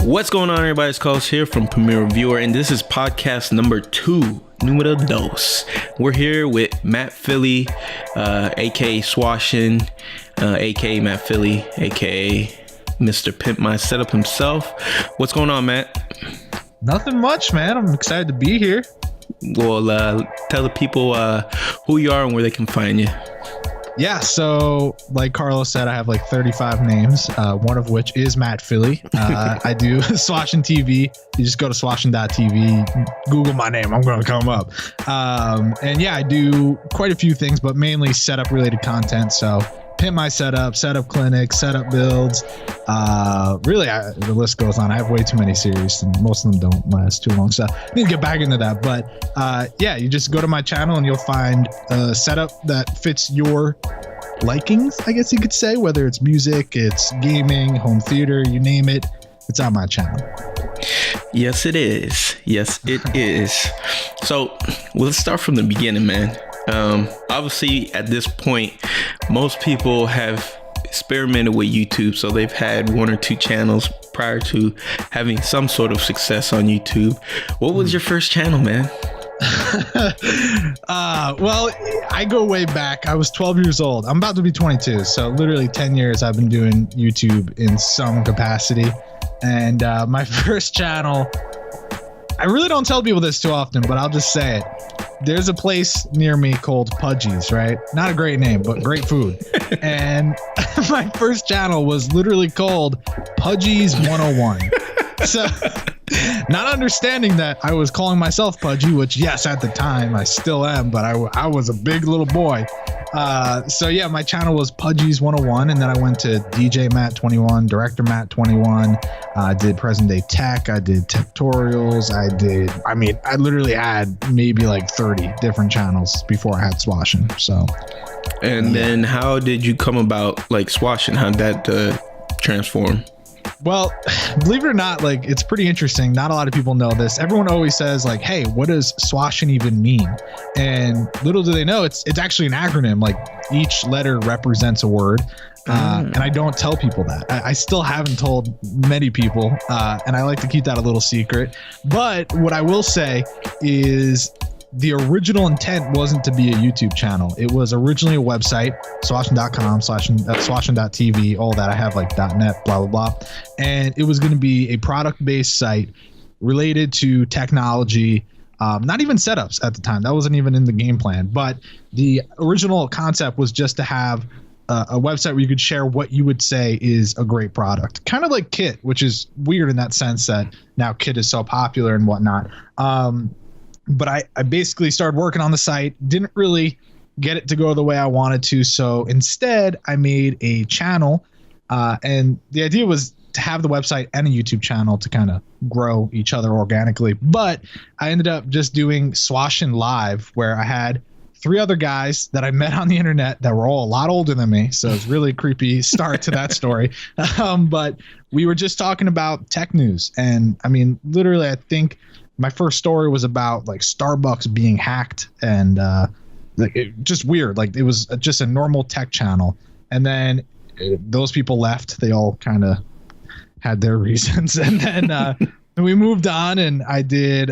What's going on, everybody? It's Carlos here from PremierReviewer, and this is podcast number 2, Numero Dos. We're here with Matt Philie, aka Swashin, aka Matt Philie, aka Mr. Pimp My Setup himself. What's going on, Matt? Nothing much, man. I'm excited to be here. Well, tell the people who you are and where they can find you. Yeah, so like Carlos said, I have like 35 names, one of which is Matt Philie. I do Swashin TV. You just go to swashin.tv, Google my name, I'm going to come up. And yeah, I do quite a few things, but mainly setup related content. So pimp my setup clinics, setup builds. Really, the list goes on. I have way too many series, and most of them don't last too long. So I need to get back into that. But yeah, you just go to my channel and you'll find a setup that fits your likings, I guess you could say, whether it's music, it's gaming, home theater, you name it, it's on my channel. Yes, it is. Yes, it is. So let's start from the beginning, man. Obviously, at this point, most people have experimented with YouTube, so they've had 1 or 2 channels prior to having some sort of success on YouTube. What was your first channel, man? Well, I go way back. I was 12 years old. I'm about to be 22, so literally 10 years I've been doing YouTube in some capacity. And my first channel, I really don't tell people this too often, but I'll just say it. There's a place near me called Pudgy's, right? Not a great name, but great food. And my first channel was literally called Pudgy's 101. So not understanding that I was calling myself Pudgy, which yes, at the time I still am, but I was a big little boy. So yeah, my channel was Pudgy's 101, and then I went to DJ Matt 21, Director Matt 21. I did present day tech. I did tutorials. I literally had maybe like 30 different channels before I had Swashin. So, and then how did you come about like Swashin? How did that transform? Well, believe it or not, like it's pretty interesting. Not a lot of people know this. Everyone always says like, hey, what does Swashin even mean? And little do they know, it's actually an acronym. Like each letter represents a word. And I don't tell people that. I still haven't told many people. And I like to keep that a little secret. But what I will say is the original intent wasn't to be a YouTube channel. It was originally a website, swashin.com, swashin.tv, all that. I have like .net, blah, blah, blah. And it was going to be a product-based site related to technology, not even setups at the time. That wasn't even in the game plan. But the original concept was just to have a website where you could share what you would say is a great product. Kind of like Kit, which is weird in that sense that now Kit is so popular and whatnot. But I basically started working on the site, didn't really get it to go the way I wanted to. So instead, I made a channel. And the idea was to have the website and a YouTube channel to kind of grow each other organically. But I ended up just doing Swashin Live, where I had 3 other guys that I met on the internet that were all a lot older than me. So it's really creepy start to that story. But we were just talking about tech news. And I mean, literally, I think my first story was about like Starbucks being hacked and like it, just weird. Like it was just a normal tech channel. And then those people left. They all kind of had their reasons. And then we moved on, and I did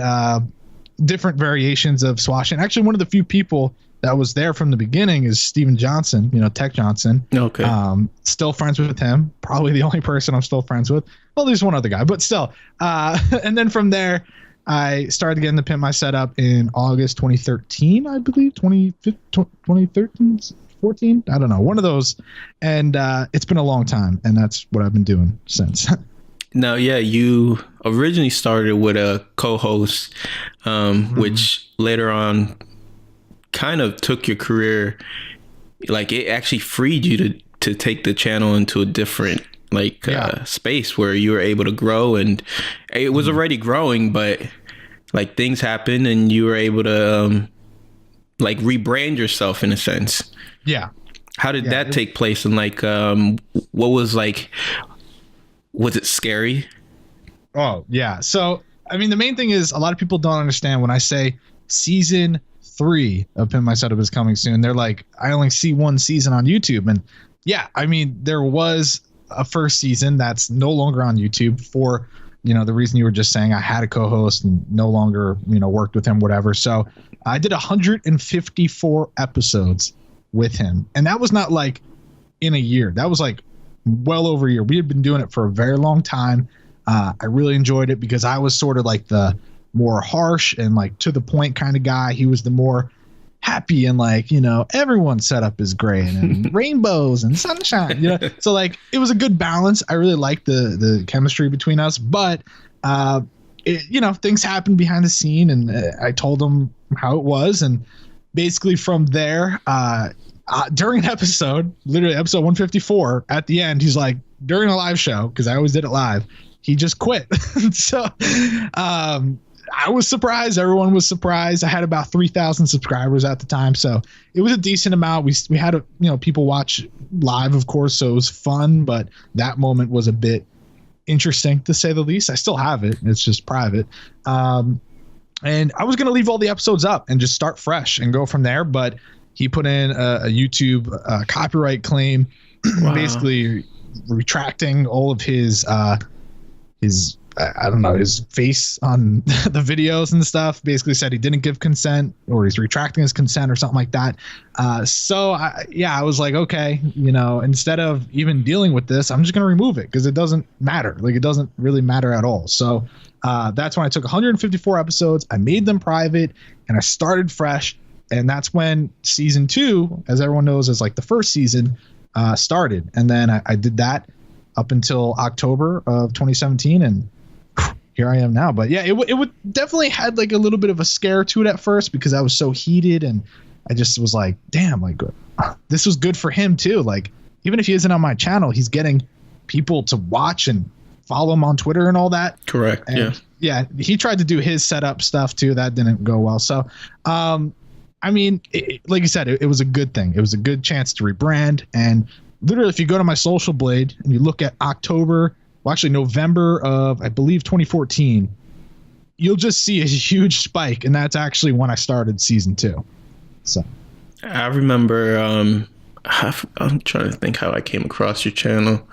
different variations of Swashin. Actually, one of the few people that was there from the beginning is Steven Johnson, Tech Johnson. Okay. Still friends with him. Probably the only person I'm still friends with. Well, there's one other guy, but still. And then from there, I started getting the Pimp My Setup in August 2013, I believe, 2013, 14. I don't know. One of those. And it's been a long time. And that's what I've been doing since. Now, yeah, you originally started with a co-host, which later on kind of took your career. Like it actually freed you to take the channel into a different space where you were able to grow, and it was already growing, but like things happened and you were able to like rebrand yourself in a sense. Yeah. How did that take place? And like, what was like, was it scary? Oh, yeah. So, I mean, the main thing is a lot of people don't understand when I say season 3 of Pin My Setup is coming soon. They're like, I only see 1 season on YouTube. And yeah, I mean, there was a first season that's no longer on YouTube for, the reason you were just saying. I had a co-host and no longer, worked with him, whatever. So I did 154 episodes with him. And that was not like in a year. That was like well over a year. We had been doing it for a very long time. I really enjoyed it because I was sort of like the more harsh and like to the point kind of guy. He was the more happy and like, everyone's setup is great and rainbows and sunshine, so like it was a good balance. I really liked the chemistry between us, but things happened behind the scene, and I told him how it was. And basically from there, during an episode, literally episode 154, at the end, he's like, during a live show, because I always did it live, he just quit. So I was surprised. Everyone was surprised. I had about 3,000 subscribers at the time, so it was a decent amount. We had people watch live, of course, so it was fun, but that moment was a bit interesting, to say the least. I still have it. It's just private. And I was going to leave all the episodes up and just start fresh and go from there, but he put in a YouTube copyright claim, basically retracting all of his I don't know, his face on the videos and stuff. Basically said he didn't give consent, or he's retracting his consent or something like that. So I was like, okay, instead of even dealing with this, I'm just going to remove it because it doesn't matter. Like, it doesn't really matter at all. So that's when I took 154 episodes. I made them private and I started fresh. And that's when season 2, as everyone knows, is like the first season, started. And then I did that up until October of 2017. And here I am now. But yeah, it would definitely had like a little bit of a scare to it at first because I was so heated, and I just was like, damn, like this was good for him too. Like, even if he isn't on my channel, he's getting people to watch and follow him on Twitter and all that. Correct. And yeah, he tried to do his setup stuff too. That didn't go well. So, I mean, like you said, it was a good thing. It was a good chance to rebrand. And literally, if you go to my social blade and you look at November of, I believe, 2014, you'll just see a huge spike, and that's actually when I started season 2. So I remember, I'm trying to think how I came across your channel.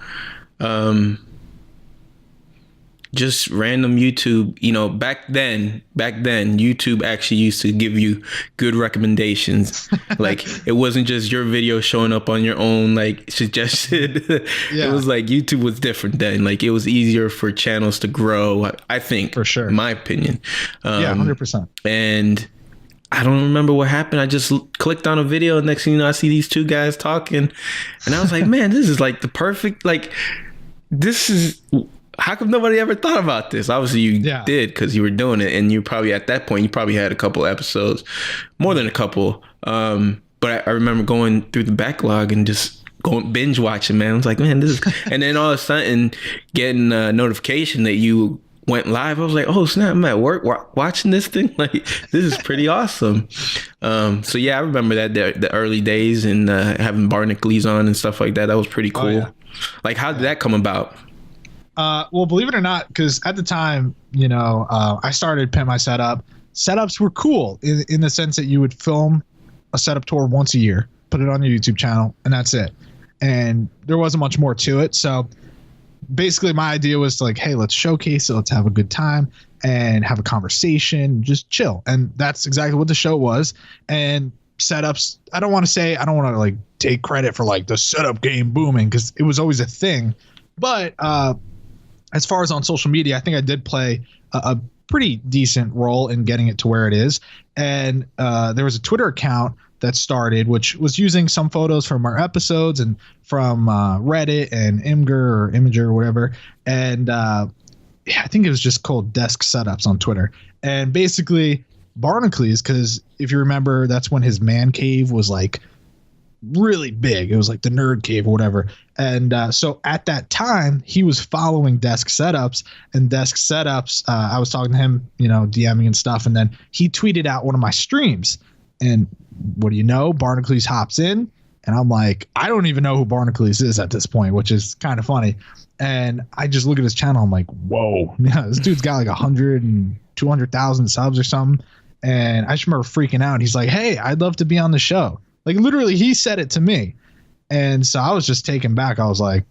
Just random YouTube, back then YouTube actually used to give you good recommendations. Like, it wasn't just your video showing up on your own, like, suggested. It was like YouTube was different then. Like, it was easier for channels to grow, I think, for sure, in my opinion. 100%. And I don't remember what happened. I just clicked on a video, and next thing you know, I see these two guys talking, and I was like, man, this is like the perfect, like, this is... How come nobody ever thought about this? Obviously you did, because you were doing it, and you probably at that point, you probably had a couple episodes, more than a couple. But I remember going through the backlog and just going binge watching, man. I was like, man, this is, and then all of a sudden getting a notification that you went live. I was like, oh snap, I'm at work watching this thing. Like, this is pretty awesome. So yeah, I remember that the early days, and having Barnacules on and stuff like that. That was pretty cool. Oh, yeah. Like, how did that come about? Well, believe it or not, because at the time, I started Pin My Setup. Setups were cool in the sense that you would film a setup tour once a year, put it on your YouTube channel, and that's it. And there wasn't much more to it. So basically my idea was to, like, hey, let's showcase it. Let's have a good time and have a conversation, just chill. And that's exactly what the show was. And setups, I don't want to like take credit for like the setup game booming, because it was always a thing. But as far as on social media, I think I did play a pretty decent role in getting it to where it is. And there was a Twitter account that started, which was using some photos from our episodes and from Reddit and Imager or whatever. And I think it was just called Desk Setups on Twitter. And basically Barnacules, because if you remember, that's when his man cave was like really big. It was like the nerd cave or whatever. And so at that time, he was following Desk Setups, and Desk Setups, I was talking to him, DMing and stuff. And then he tweeted out one of my streams, and what do you know? Barnacules hops in, and I'm like, I don't even know who Barnacules is at this point, which is kind of funny. And I just look at his channel. I'm like, whoa, this dude's got like 100 and 200,000 subs or something. And I just remember freaking out. He's like, hey, I'd love to be on the show. Like literally he said it to me. And so I was just taken back. I was like,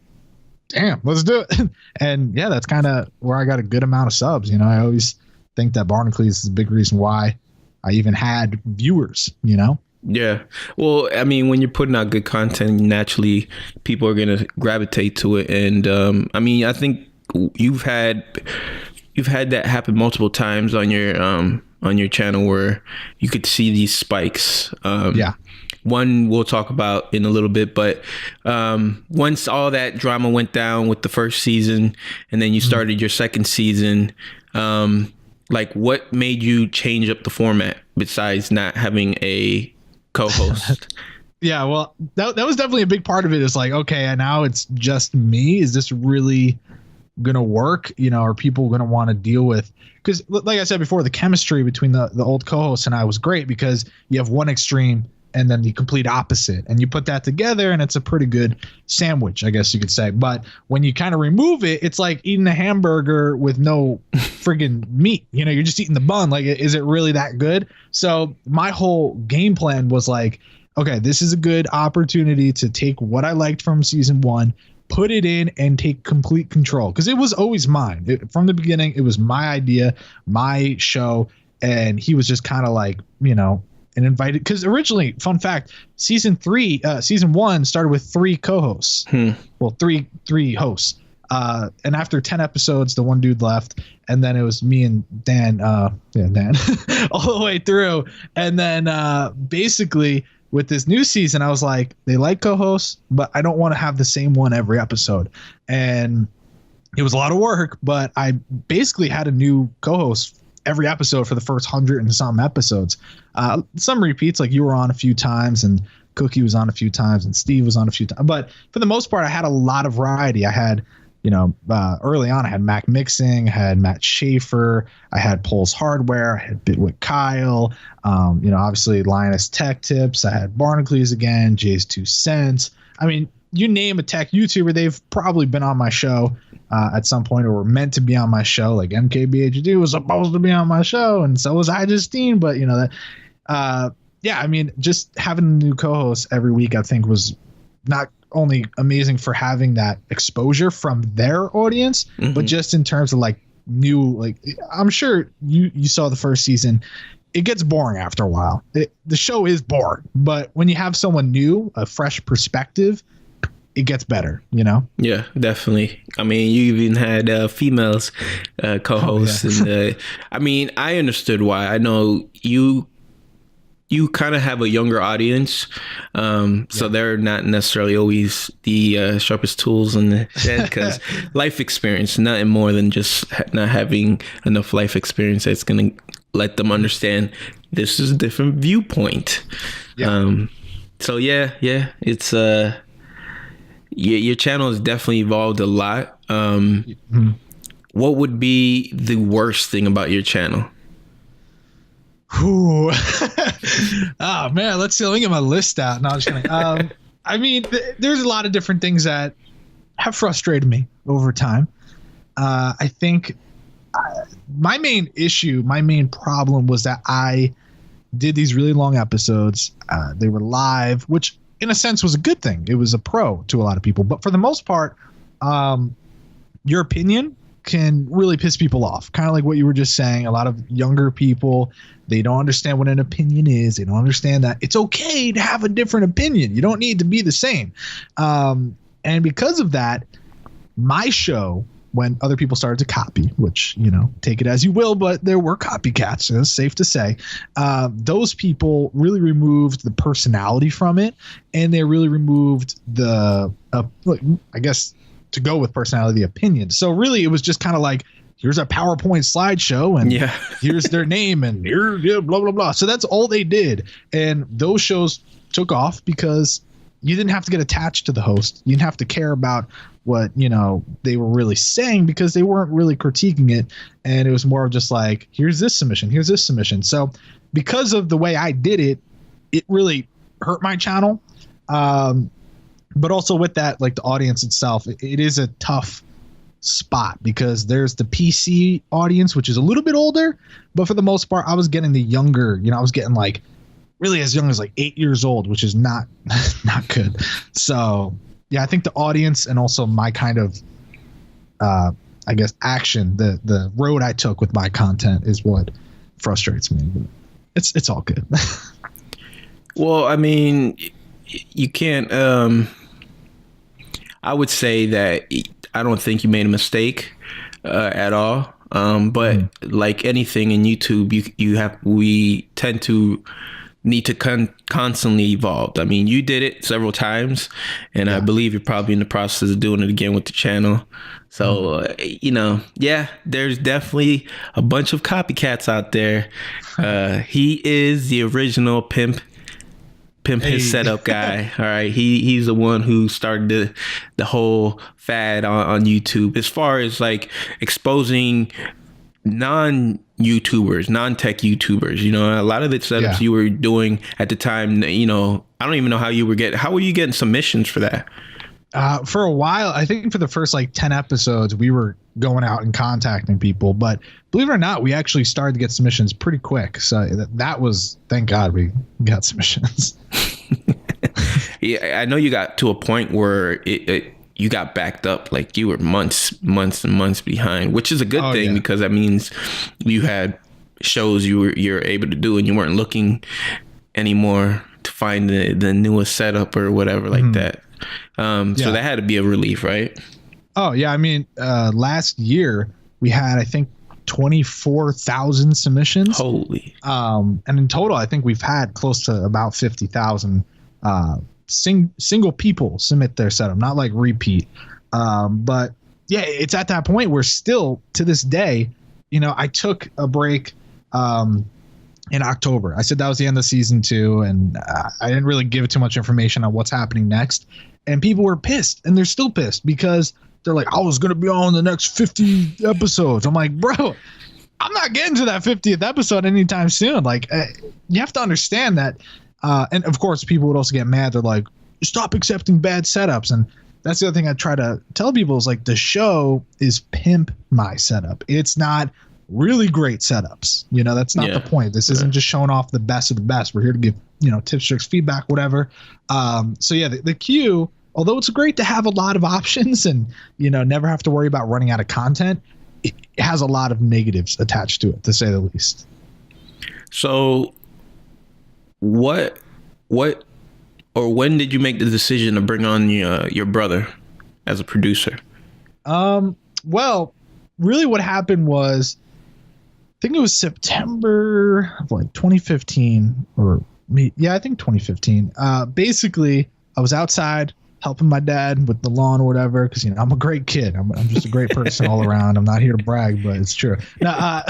damn, let's do it. And yeah, that's kind of where I got a good amount of subs. I always think that Barnacules is a big reason why I even had viewers, Yeah. Well, I mean, when you're putting out good content, naturally people are going to gravitate to it. And I mean, I think you've had that happen multiple times on your channel where you could see these spikes. Yeah. One we'll talk about in a little bit, but once all that drama went down with the first season and then you started your second season, like what made you change up the format besides not having a co-host? Yeah, well, that was definitely a big part of it. It's like, okay, and now it's just me. Is this really gonna work? Are people gonna want to deal with? Because like I said before, the chemistry between the old co-host and I was great because you have one extreme and then the complete opposite, and you put that together and it's a pretty good sandwich, I guess you could say. But when you kind of remove it, it's like eating a hamburger with no friggin' meat. You're just eating the bun. Like, is it really that good? So my whole game plan was like, okay, this is a good opportunity to take what I liked from season 1, put it in and take complete control, because it was always mine. From the beginning, it was my idea, my show, and he was just kind of like, and invited, because originally, fun fact, season 1 started with 3 co-hosts. Well, three hosts. And after 10 episodes, the one dude left, and then it was me and Dan, Dan, all the way through. And then basically with this new season, I was like, they like co-hosts, but I don't want to have the same one every episode. And it was a lot of work, but I basically had a new co-host every episode for the first 100 and some episodes. Some repeats, like you were on a few times and Cookie was on a few times and Steve was on a few times. But for the most part, I had a lot of variety. I had, early on, I had Mac Mixing, I had Matt Schaefer, I had Pulse Hardware, I had Bitwit Kyle, obviously Linus Tech Tips, I had Barnacules again, Jay's 2 Cents. I mean, you name a tech YouTuber, they've probably been on my show at some point, or were meant to be on my show. Like MKBHD was supposed to be on my show, and so was iJustine. But I mean, just having a new co-host every week, I think, was not only amazing for having that exposure from their audience, but just in terms of like new, like I'm sure you saw the first season. It gets boring after a while. The show is boring, but when you have someone new, a fresh perspective, it gets better, Yeah, definitely. I mean, you even had females co-hosts. And I mean, I understood why. I know you kind of have a younger audience, so they're not necessarily always the sharpest tools in the shed, because life experience, nothing more than just not having enough life experience that's going to let them understand this is a different viewpoint. So it's your channel has definitely evolved a lot. What would be the worst thing about your channel? Ooh. Oh man, let's see. Let me get my list out. No, I'm just kidding. I mean, there's a lot of different things that have frustrated me over time. I think my main problem was that I did these really long episodes. They were live, which in a sense was a good thing. It was a pro to a lot of people, but for the most part, your opinion can really piss people off. Kind of like what you were just saying. A lot of younger people, they don't understand what an opinion is. They don't understand that it's okay to have a different opinion. You don't need to be the same. And because of that, my show, when other people started to copy, which, take it as you will, but there were copycats, so it's safe to say, those people really removed the personality from it, and they really removed the, I guess, to go with personality, opinion. So really, it was just kind of like, here's a PowerPoint slideshow, and here's their name, and here, blah, blah, blah. So that's all they did. And those shows took off because you didn't have to get attached to the host. You didn't have to care about what, they were really saying, because they weren't really critiquing it. And it was more of just like, here's this submission, here's this submission. So because of the way I did it, it really hurt my channel. But also with that, like the audience itself, it is a tough spot because there's the PC audience, which is a little bit older, but for the most part, I was getting the younger, I was getting like really as young as like 8 years old, which is not good. So yeah, I think the audience and also my kind of, I guess, action, the road I took with my content is what frustrates me. But it's all good. Well, I mean, you can't. I would say that I don't think you made a mistake at all. But like anything in YouTube, we tend to need to constantly evolve. I mean, you did it several times, and I believe you're probably in the process of doing it again with the channel. So, there's definitely a bunch of copycats out there. He is the original pimp his setup guy. All right. He's the one who started the whole fad on YouTube as far as like exposing non-YouTubers, non-tech YouTubers. A lot of the setups you were doing at the time, I don't even know how you were getting submissions for that? For a while, I think for the first like 10 episodes, we were going out and contacting people, but believe it or not, we actually started to get submissions pretty quick. So that was, thank God we got submissions. Yeah, I know you got to a point where you got backed up, like you were months and months behind, which is a good thing because that means you had shows you're able to do and you weren't looking anymore to find the newest setup or whatever like that. So that had to be a relief, right? Oh yeah. I mean, last year we had, I think, 24,000 submissions. Holy. And in total, I think we've had close to about 50,000 single people submit their setup, not like repeat. But yeah, it's at that point where still to this day, I took a break in October. I said that was the end of season 2, and I didn't really give too much information on what's happening next. And people were pissed, and they're still pissed because they're like, I was going to be on the next 50 episodes. I'm like, bro, I'm not getting to that 50th episode anytime soon. Like, you have to understand that. And of course, people would also get mad. They're like, stop accepting bad setups. And that's the other thing I try to tell people is like, the show is pimp my setup. It's not really great setups. That's not the point. This isn't just showing off the best of the best. We're here to give, tips, tricks, feedback, whatever. So yeah, the queue, although it's great to have a lot of options and, never have to worry about running out of content, it has a lot of negatives attached to it, to say the least. So what or when did you make the decision to bring on your brother as a producer? Well, really what happened was, I think it was September of like 2015 I think 2015. Basically, I was outside helping my dad with the lawn or whatever, because I'm a great kid. I'm just a great person all around. I'm not here to brag, but it's true. Now,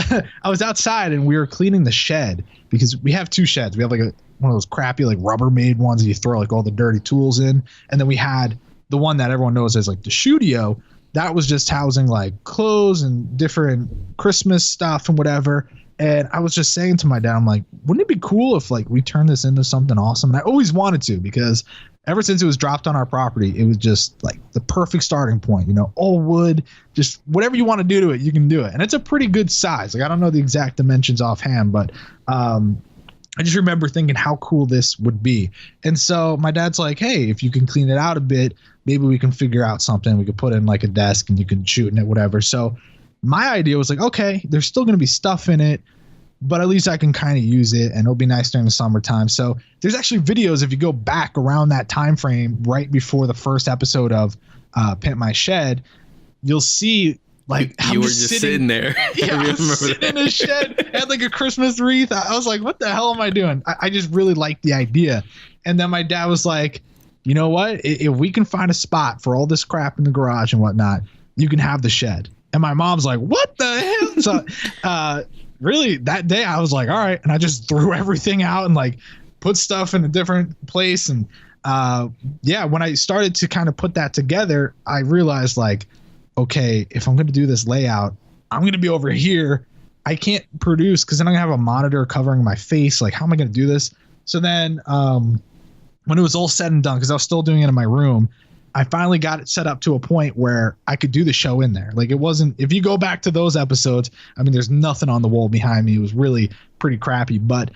I was outside and we were cleaning the shed because we have 2 sheds. We have like one of those crappy like Rubbermaid ones that you throw like all the dirty tools in, and then we had the one that everyone knows as like the studio. That was just housing like clothes and different Christmas stuff and whatever. And I was just saying to my dad, I'm like, wouldn't it be cool if like we turn this into something awesome? And I always wanted to, because ever since it was dropped on our property, it was just like the perfect starting point, all wood, just whatever you want to do to it, you can do it. And it's a pretty good size. Like, I don't know the exact dimensions offhand, but I just remember thinking how cool this would be. And so my dad's like, hey, if you can clean it out a bit, maybe we can figure out something. We could put in like a desk and you can shoot in it, whatever. So my idea was like, okay, there's still going to be stuff in it, but at least I can kind of use it and it'll be nice during the summertime. So there's actually videos, if you go back around that time frame, right before the first episode of Pimp My Shed, you'll see like you were just sitting there. Yeah, I was sitting in a shed, had like a Christmas wreath. I was like, what the hell am I doing? I just really liked the idea. And then my dad was like, you know what? If we can find a spot for all this crap in the garage and whatnot, you can have the shed. And my mom's like, what the hell? So really that day I was like, all right. And I just threw everything out and like put stuff in a different place. And when I started to kind of put that together, I realized like, okay, if I'm going to do this layout, I'm going to be over here. I can't produce because then I'm going to have a monitor covering my face. Like, how am I going to do this? So then when it was all said and done, because I was still doing it in my room, I finally got it set up to a point where I could do the show in there. Like, it wasn't, if you go back to those episodes, I mean, there's nothing on the wall behind me. It was really pretty crappy, but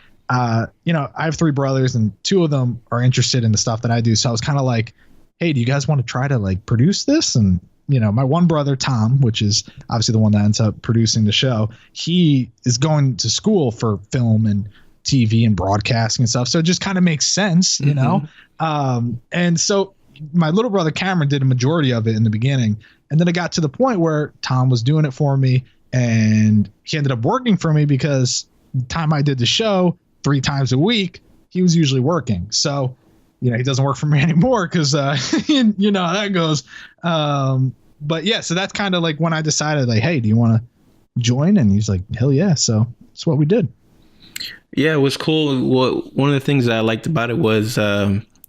you know, I have 3 brothers and 2 of them are interested in the stuff that I do. So I was kind of like, hey, do you guys want to try to like produce this? And, you know, my one brother, Tom, which is obviously the one that ends up producing the show, he is going to school for film and TV and broadcasting and stuff. So it just kind of makes sense, you know? And so my little brother Cameron did a majority of it in the beginning. And then it got to the point where Tom was doing it for me, and he ended up working for me because the time I did the show 3 times a week, he was usually working. So, you know, he doesn't work for me anymore because, you know how that goes. But yeah, so that's kind of like when I decided, like, hey, do you want to join? And he's like, hell yeah. So that's what we did. Yeah, it was cool. One of the things that I liked about it was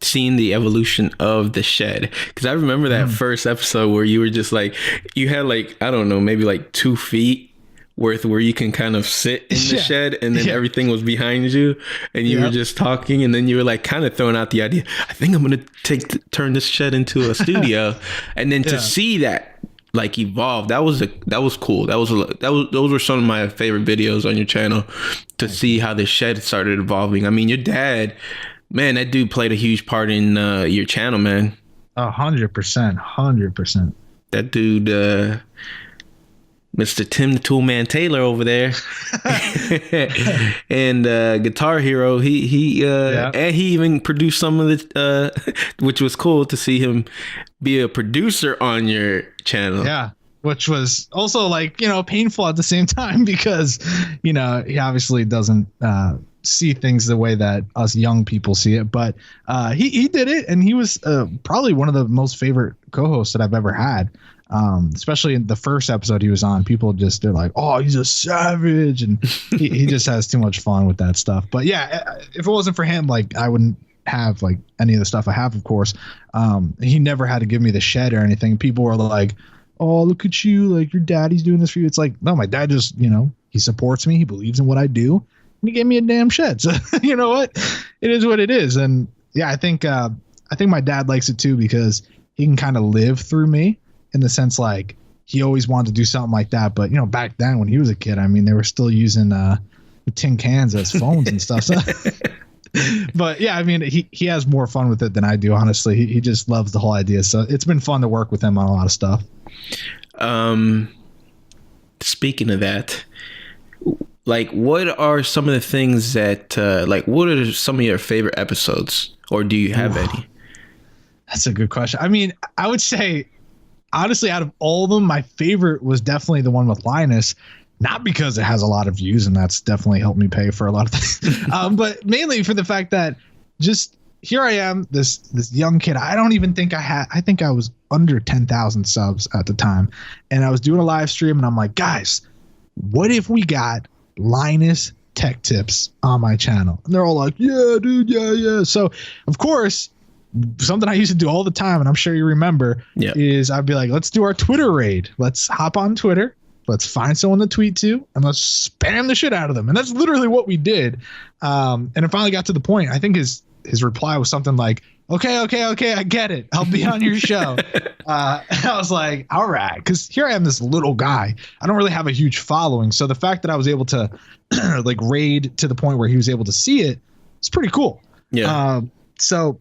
seeing the evolution of the shed, because I remember that first episode where you were just like, you had like, I don't know, maybe like 2 feet worth where you can kind of sit in the shed, and then everything was behind you, and you were just talking, and then you were like kind of throwing out the idea, I think I'm gonna turn this shed into a studio. And then to see that like evolve, that was cool. Those were some of my favorite videos on your channel, to see how the shed started evolving. I mean, your dad, man, that dude played a huge part in your channel, man. 100%. That dude, Mr. Tim the Toolman Taylor over there, and Guitar Hero. He and he even produced some of the, which was cool to see him be a producer on your channel. Yeah. Which was also like, you know, painful at the same time, because, you know, he obviously doesn't see things the way that us young people see it. But he did it, and he was probably one of the most favorite co-hosts that I've ever had. Especially in the first episode he was on, people they're like, oh, he's a savage, and he just has too much fun with that stuff. But yeah, if it wasn't for him, like, I wouldn't have like any of the stuff I have, of course. He never had to give me the shed or anything. People were like, oh, look at you, like, your daddy's doing this for you. It's like, no, my dad just, you know, he supports me, he believes in what I do, and he gave me a damn shed. So you know what, it is what it is. And yeah, I think my dad likes it too, because he can kind of live through me, in the sense, like, he always wanted to do something like that. But, you know, back then when he was a kid, I mean, they were still using tin cans as phones and stuff. So, but yeah, I mean, he has more fun with it than I do, honestly. He just loves the whole idea. So it's been fun to work with him on a lot of stuff. Speaking of that, like, what are some of the things that, like, what are some of your favorite episodes, or do you have any? That's a good question. I mean, I would say, honestly, out of all of them, my favorite was definitely the one with Linus, not because it has a lot of views, and that's definitely helped me pay for a lot of things, but mainly for the fact that just here I am, this young kid. I don't even think I think I was under 10,000 subs at the time, and I was doing a live stream, and I'm like, guys, what if we got Linus Tech Tips on my channel? And they're all like, yeah, dude, yeah. So of course, something I used to do all the time, and I'm sure you remember, is I'd be like, let's do our Twitter raid. Let's hop on Twitter. Let's find someone to tweet to, and let's spam the shit out of them. And that's literally what we did. And it finally got to the point. I think his reply was something like, okay, I get it. I'll be on your show. And I was like, all right. Because here I am, this little guy. I don't really have a huge following. So the fact that I was able to like raid to the point where he was able to see it, it's pretty cool. Yeah. So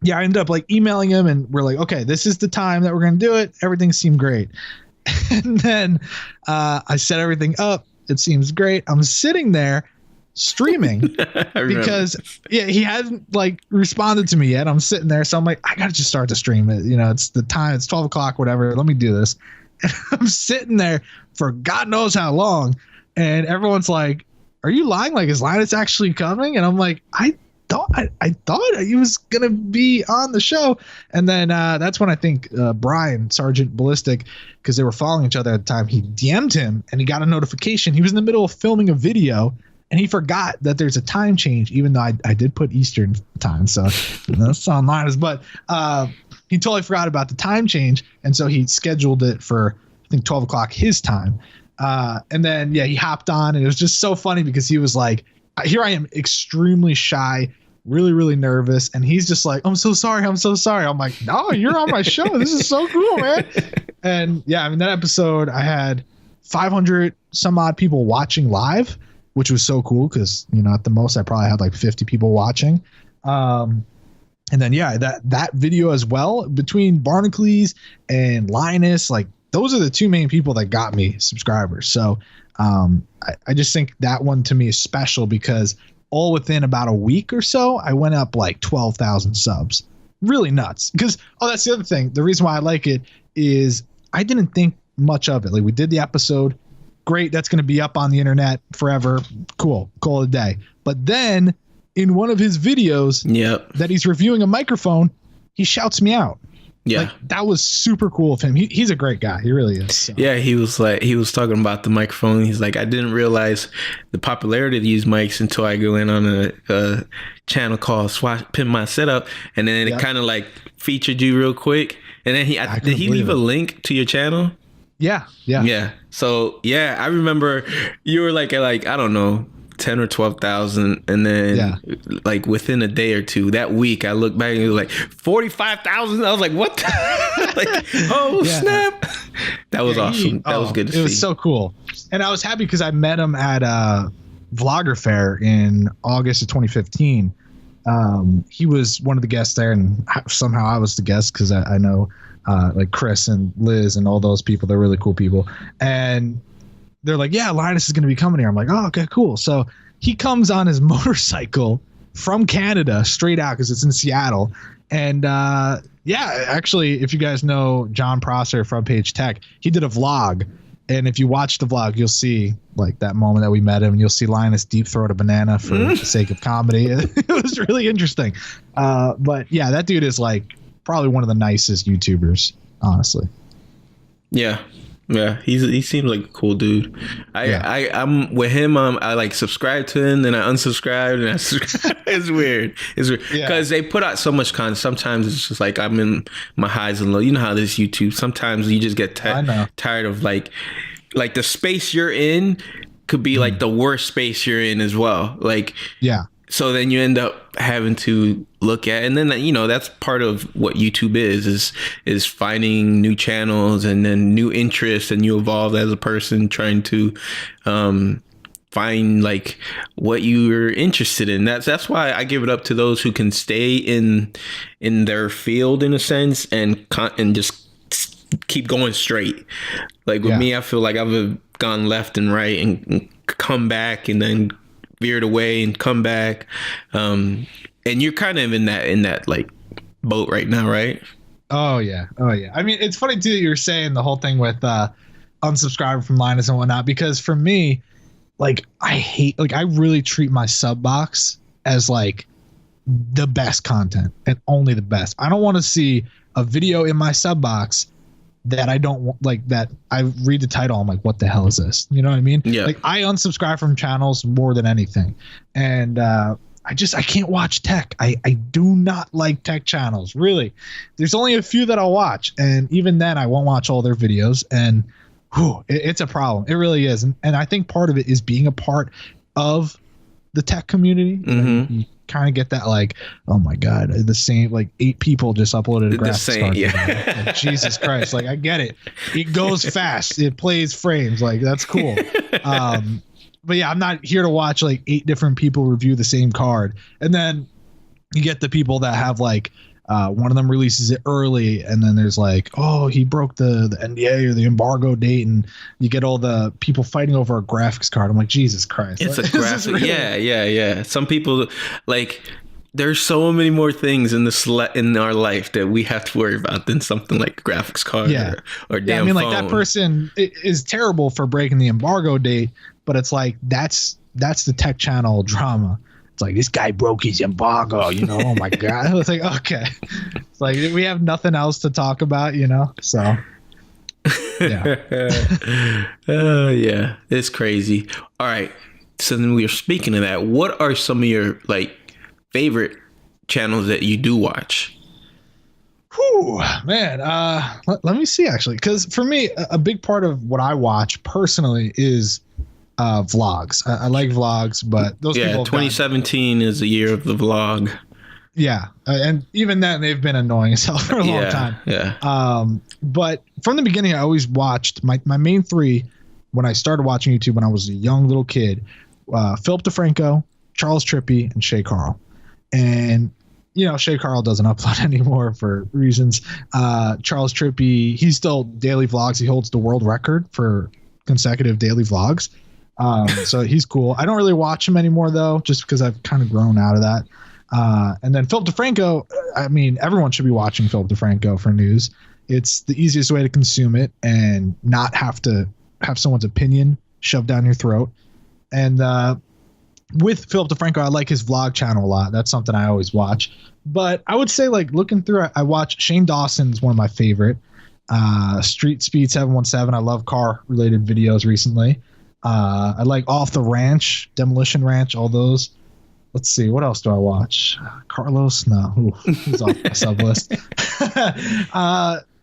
yeah, I ended up like emailing him, and we're like, okay, this is the time that we're going to do it. Everything seemed great. And then I set everything up. It seems great. I'm sitting there streaming because he hadn't like responded to me yet. I'm sitting there. So I'm like, I got to just start the stream. You know, it's the time, it's 12 o'clock, whatever. Let me do this. And I'm sitting there for God knows how long. And everyone's like, are you lying? Like, is Linus actually coming? And I'm like, I thought he was gonna be on the show. And then that's when I think Brian, Sergeant Ballistic, because they were following each other at the time, he DM'd him and he got a notification. He was in the middle of filming a video, and he forgot that there's a time change, even though I did put Eastern time, so that's on Linus. But he totally forgot about the time change, and so he scheduled it for, I think, 12 o'clock his time. And then he hopped on, and it was just so funny because he was like, here I am, extremely shy, really, really nervous. And he's just like, I'm so sorry. I'm so sorry. I'm like, no, you're on my show. This is so cool, man. And yeah, I mean, that episode, I had 500 some odd people watching live, which was so cool because, you know, at the most I probably had like 50 people watching. And then, yeah, that video as well, between Barnacles and Linus, like those are the two main people that got me subscribers. So I just think that one to me is special because all within about a week or so, I went up like 12,000 subs. Really nuts. Because, that's the other thing. The reason why I like it is I didn't think much of it. Like, we did the episode. Great. That's going to be up on the internet forever. Cool. Call it a day. But then in one of his videos that he's reviewing a microphone, he shouts me out. Yeah. Like, that was super cool of him. He's a great guy. He really is. So. Yeah. He was talking about the microphone. He's like, I didn't realize the popularity of these mics until I go in on a channel called Pin My Setup. And then it kind of like featured you real quick. And then did he leave a link to your channel? Yeah. So yeah, I remember you were like I don't know, 10 or 12,000, and then like within a day or two, that week I looked back and it was like 45,000. I was like, what? Snap! That was awesome. That was good to see. It was so cool, and I was happy because I met him at Vlogger Fair in August of 2015. He was one of the guests there, and somehow I was the guest because I know like Chris and Liz and all those people. They're really cool people, and they're like, yeah, Linus is going to be coming here. I'm like, oh, okay, cool. So he comes on his motorcycle from Canada straight out because it's in Seattle. And actually, if you guys know John Prosser from Page Tech, he did a vlog. And if you watch the vlog, you'll see like that moment that we met him. And you'll see Linus deep throat a banana for the sake of comedy. It was really interesting. But yeah, that dude is like probably one of the nicest YouTubers, honestly. Yeah. Yeah, he seems like a cool dude. I'm with him. I like subscribe to him, then I unsubscribed, and I subscribe. It's weird. It's weird because they put out so much content. Sometimes it's just like I'm in my highs and lows. You know how this YouTube. Sometimes you just get tired of like the space you're in could be like the worst space you're in as well. Like So then you end up having to look at, and then that's part of what YouTube is finding new channels and then new interests, and you evolve as a person trying to find like what you're interested in. That's why I give it up to those who can stay in their field in a sense and just keep going straight. Like with me, I feel like I've gone left and right and come back and then veered away and come back, and you're kind of in that like boat right now, right? Oh yeah. I mean, it's funny too that you're saying the whole thing with unsubscribing from Linus and whatnot, because for me, like I really treat my sub box as like the best content and only the best. I don't want to see a video in my sub box that I don't like, that I read the title, I'm like, what the hell is this? You know what I mean? Yeah. Like I unsubscribe from channels more than anything. And I can't watch tech. I do not like tech channels, really. There's only a few that I'll watch. And even then I won't watch all their videos. And it's a problem. It really is. And I think part of it is being a part of the tech community. Mm-hmm. You kind of get that like, oh my God, the same, like 8 people just uploaded a graphics card. Like, Jesus Christ. Like I get it. It goes fast. It plays frames. Like that's cool. But yeah, I'm not here to watch like 8 different people review the same card. And then you get the people that have like, one of them releases it early, and then there's like, oh, he broke the NDA or the embargo date, and you get all the people fighting over a graphics card. I'm like, Jesus Christ. It's a graphic. Really? Yeah. Some people like, there's so many more things in our life that we have to worry about than something like a graphics card or damn phone. I mean, like that person is terrible for breaking the embargo date, but it's like that's the tech channel drama. It's like, this guy broke his embargo, oh my God. I was like, okay. It's like, we have nothing else to talk about, so. Yeah. Yeah, it's crazy. All right. So then we are speaking of that. What are some of your like favorite channels that you do watch? Whew, man. Let me see, actually. Because for me, a big part of what I watch personally is vlogs. I like vlogs, but those people have 2017 is the year of the vlog. Yeah, and even then they've been annoying as hell for a long time. Yeah. But from the beginning, I always watched my main three when I started watching YouTube when I was a young little kid: Philip DeFranco, Charles Trippy, and Shay Carl. And Shay Carl doesn't upload anymore for reasons. Charles Trippy, he's still daily vlogs. He holds the world record for consecutive daily vlogs. So he's cool. I don't really watch him anymore though, just because I've kind of grown out of that. And then Philip DeFranco, I mean, everyone should be watching Philip DeFranco for news. It's the easiest way to consume it and not have to have someone's opinion shoved down your throat. And with Philip DeFranco, I like his vlog channel a lot. That's something I always watch. But I would say, like, looking through, I watch Shane Dawson's one of my favorite. Street Speed 717. I love car related videos recently. I like Off the Ranch, Demolition Ranch, all those. Let's see, what else do I watch? Carlos? No, he's off my sub list.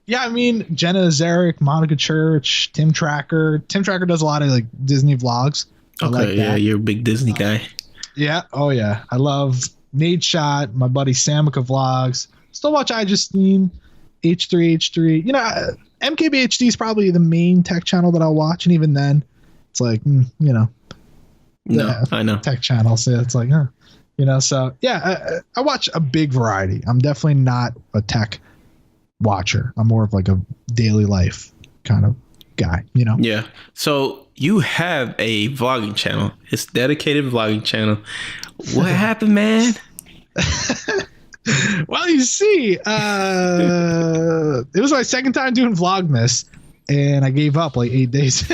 Yeah, I mean, Jenna Zarek, Monica Church, Tim Tracker. Tim Tracker does a lot of like Disney vlogs. Okay, yeah, you're a big Disney guy. Yeah, oh yeah. I love Nate Shot, my buddy Samika vlogs. Still watch I Justine, H3H3. MKBHD is probably the main tech channel that I'll watch, and even then, it's like, No, I know. Tech channels. So it's like, so yeah, I watch a big variety. I'm definitely not a tech watcher. I'm more of like a daily life kind of guy, Yeah. So you have a vlogging channel. It's dedicated vlogging channel. What happened, man? Well, you see, it was my second time doing Vlogmas, and I gave up like 8 days.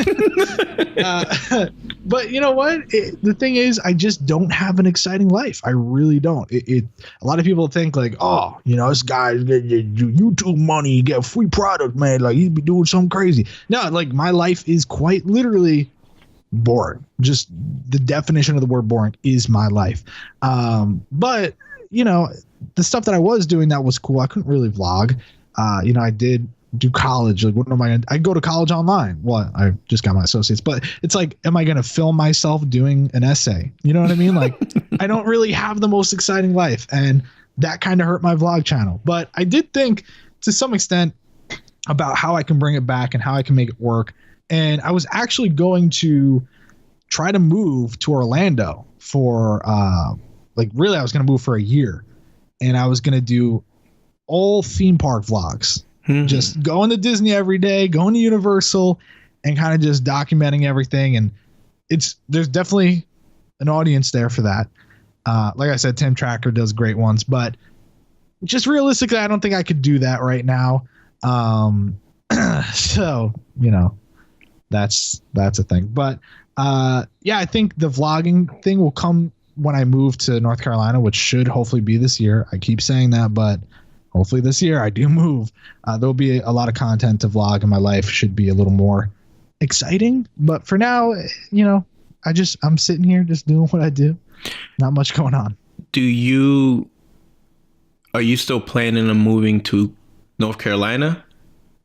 But you know what? The thing is, I just don't have an exciting life. I really don't. A lot of people think like, oh, this guy's getting YouTube money, get free product, man. Like he'd be doing something crazy. No, like my life is quite literally boring. Just the definition of the word boring is my life. But the stuff that I was doing that was cool. I couldn't really vlog. I did do college. Like, what am I gonna? I go to college online. Well, I just got my associates, but it's like, am I gonna film myself doing an essay? You know what I mean? Like, I don't really have the most exciting life, and that kind of hurt my vlog channel. But I did think to some extent about how I can bring it back and how I can make it work. And I was actually going to try to move to Orlando for I was gonna move for a year, and I was gonna do all theme park vlogs. Just going to Disney every day, going to Universal, and kind of just documenting everything. And there's definitely an audience there for that. Like I said, Tim Tracker does great ones, but just realistically, I don't think I could do that right now. So that's a thing. But I think the vlogging thing will come when I move to North Carolina, which should hopefully be this year. I keep saying that, but hopefully this year I do move. There'll be a lot of content to vlog, and my life should be a little more exciting. But for now, I'm sitting here just doing what I do. Not much going on. Are you still planning on moving to North Carolina?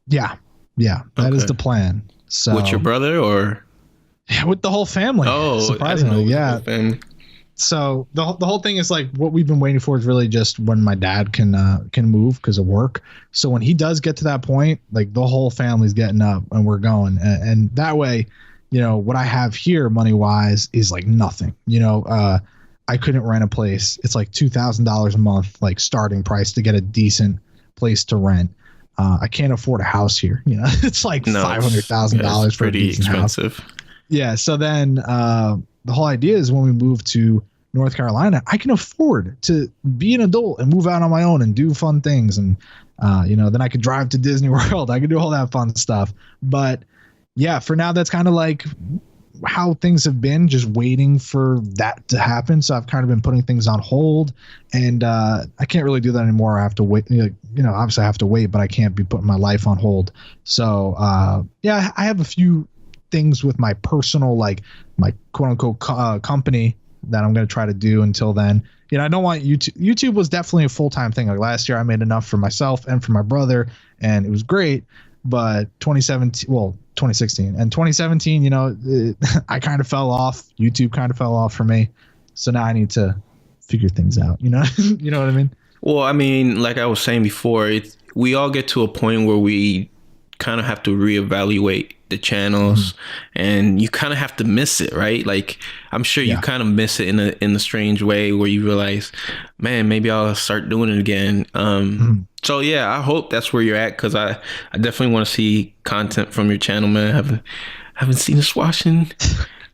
Yeah. That is the plan. So with your brother or? Yeah, with the whole family. Oh, surprisingly, yeah. So the whole thing is like what we've been waiting for is really just when my dad can move because of work. So when he does get to that point, like the whole family's getting up and we're going. And that way, what I have here money wise is like nothing. I couldn't rent a place. It's like $2,000 a month, like starting price to get a decent place to rent. I can't afford a house here. It's like $500,000 for a decent expensive house. Yeah. So then the whole idea is when we move to North Carolina, I can afford to be an adult and move out on my own and do fun things. And, then I could drive to Disney World. I could do all that fun stuff. But yeah, for now, that's kind of like how things have been, just waiting for that to happen. So I've kind of been putting things on hold, and I can't really do that anymore. I have to wait, obviously I have to wait, but I can't be putting my life on hold. So I have a few things with my personal, like my quote unquote company that I'm going to try to do until then. I don't want YouTube. YouTube was definitely a full-time thing. Like last year I made enough for myself and for my brother, and it was great. but 2016 and 2017, I kind of fell off. YouTube kind of fell off for me. So now I need to figure things out, you know what I mean? Well, I mean, like I was saying before, we all get to a point where we kind of have to reevaluate the channels, and you kind of have to miss it, right? Like, I'm sure you kind of miss it in a strange way where you realize, man, maybe I'll start doing it again. So yeah, I hope that's where you're at, because I definitely want to see content from your channel, man. I haven't seen a swashing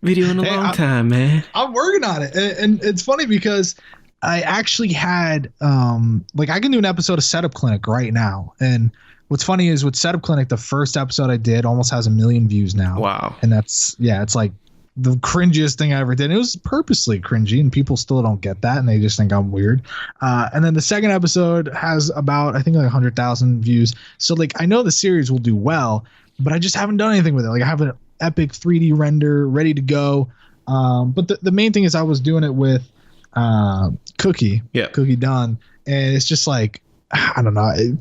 video in a long time, man. I'm working on it, and it's funny because I actually had I can do an episode of Setup Clinic right now, and what's funny is with Setup Clinic, the first episode I did almost has 1 million views now. Wow. And it's like the cringiest thing I ever did. It was purposely cringy, and people still don't get that, and they just think I'm weird. And then the second episode has about, I think, like 100,000 views. So I know the series will do well, but I just haven't done anything with it. I have an epic 3D render ready to go. But the main thing is I was doing it with Cookie Dunn, and it's just I don't know.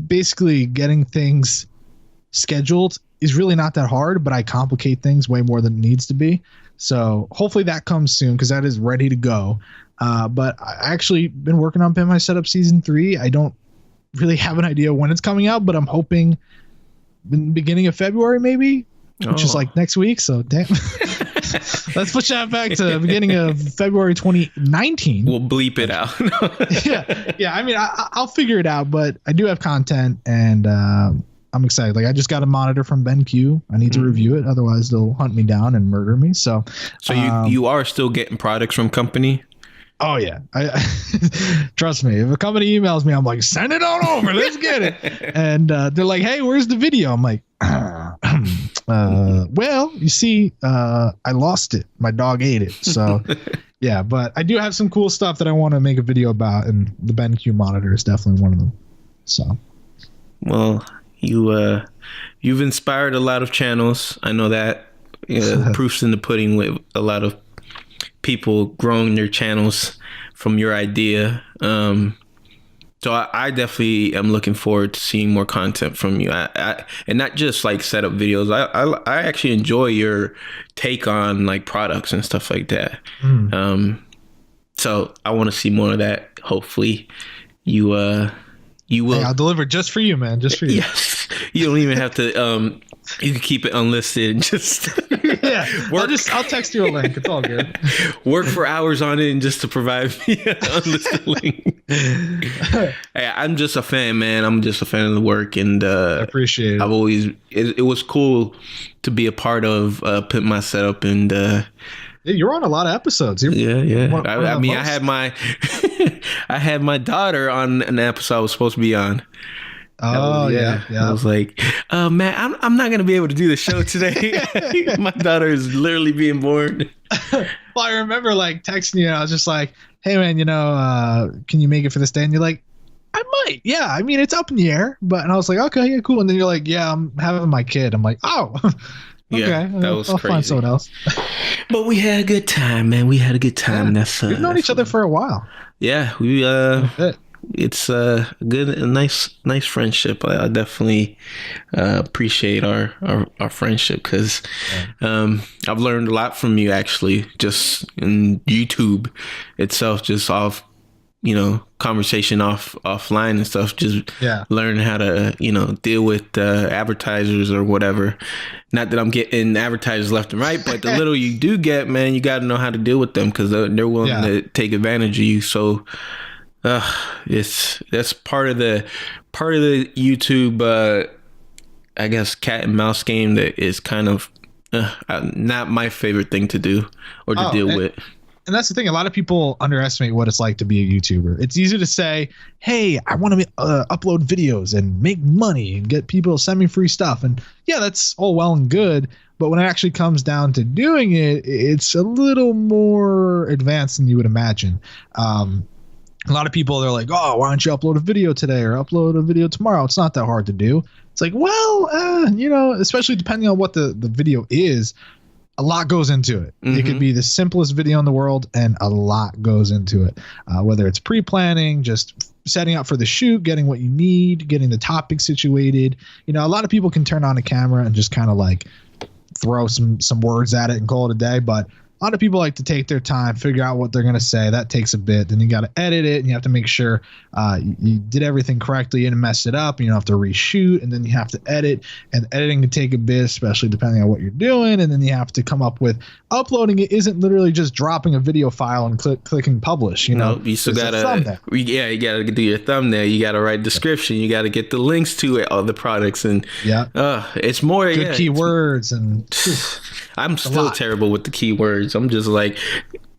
Basically getting things scheduled is really not that hard, but I complicate things way more than it needs to be. So hopefully that comes soon, because that is ready to go. But I actually been working on Pimp My Setup Season 3. I don't really have an idea when it's coming out, but I'm hoping the beginning of February, maybe, which is next week. So damn. Let's push that back to the beginning of February 2019. We'll bleep it out. Yeah. I mean, I'll figure it out, but I do have content, and I'm excited. I just got a monitor from BenQ. I need to review it, otherwise they'll hunt me down and murder me. So you are still getting products from company? Oh yeah, I trust me. If a company emails me, I'm like, send it on over. Let's get it. And they're like, hey, where's the video? I'm like, well, you see, I lost it. My dog ate it. So yeah, but I do have some cool stuff that I want to make a video about, and the BenQ monitor is definitely one of them. So, well, you've inspired a lot of channels. I know that. Proof's in the pudding with a lot of people growing their channels from your idea. So I definitely am looking forward to seeing more content from you. And not just setup videos. I actually enjoy your take on products and stuff like that. So I want to see more of that. Hopefully you will. Hey, I'll deliver just for you, man. Just for you. Yes. You don't even have to, you can keep it unlisted and just I'll text you a link. It's all good. Work for hours on it and just to provide me an unlisted link. Hey, I'm just a fan, man. I'm just a fan of the work, and I appreciate it. It was cool to be a part of Pimp My Setup, and you're on a lot of episodes. Yeah. I mean, I had my I had my daughter on an episode I was supposed to be on. Oh yeah. I was like, Matt, I'm not gonna be able to do the show today. My daughter is literally being born. Well, I remember texting you, and I was just like, hey man, can you make it for this day? And you're like, I might. Yeah, I mean, it's up in the air, and I was like, okay, yeah, cool. And then you're like, yeah, I'm having my kid. I'm like, oh. Okay, yeah, that was I'll crazy. Find someone else. But we had a good time, man. We had a good time. Yeah. We've known each other for a while. Yeah, we it's a nice friendship. I definitely appreciate our friendship, because I've learned a lot from you, actually, just in YouTube itself, just off conversation offline and stuff, just learn how to deal with advertisers or whatever. Not that I'm getting advertisers left and right, but the little you do get, man, you got to know how to deal with them, because they're willing to take advantage of you. So that's part of the YouTube I guess cat and mouse game that is kind of not my favorite thing to do or to deal with. And that's the thing. A lot of people underestimate what it's like to be a YouTuber. It's easy to say, hey, I want to upload videos and make money and get people to send me free stuff. And yeah, that's all well and good. But when it actually comes down to doing it, it's a little more advanced than you would imagine. A lot of people, they're like, oh, why don't you upload a video today or upload a video tomorrow? It's not that hard to do. It's like, well, especially depending on what the video is, a lot goes into it. It could be the simplest video in the world, and a lot goes into it. Whether it's pre-planning, just setting up for the shoot, getting what you need, getting the topic situated. You know, a lot of people can turn on a camera and just kind of like throw some words at it and call it a day, but a lot of people like to take their time, figure out what they're going to say. That takes a bit. Then you got to edit it, and you have to make sure you did everything correctly and mess it up. You don't have to reshoot, and then you have to edit. And editing can take a bit, especially depending on what you're doing. And then you have to come up with uploading. It isn't literally just dropping a video file and clicking publish. You know, you still gotta, you gotta do your thumbnail. You gotta write description. You gotta get the links to it, all the products, and it's more good keywords and. I'm still terrible with the keywords. I'm just like,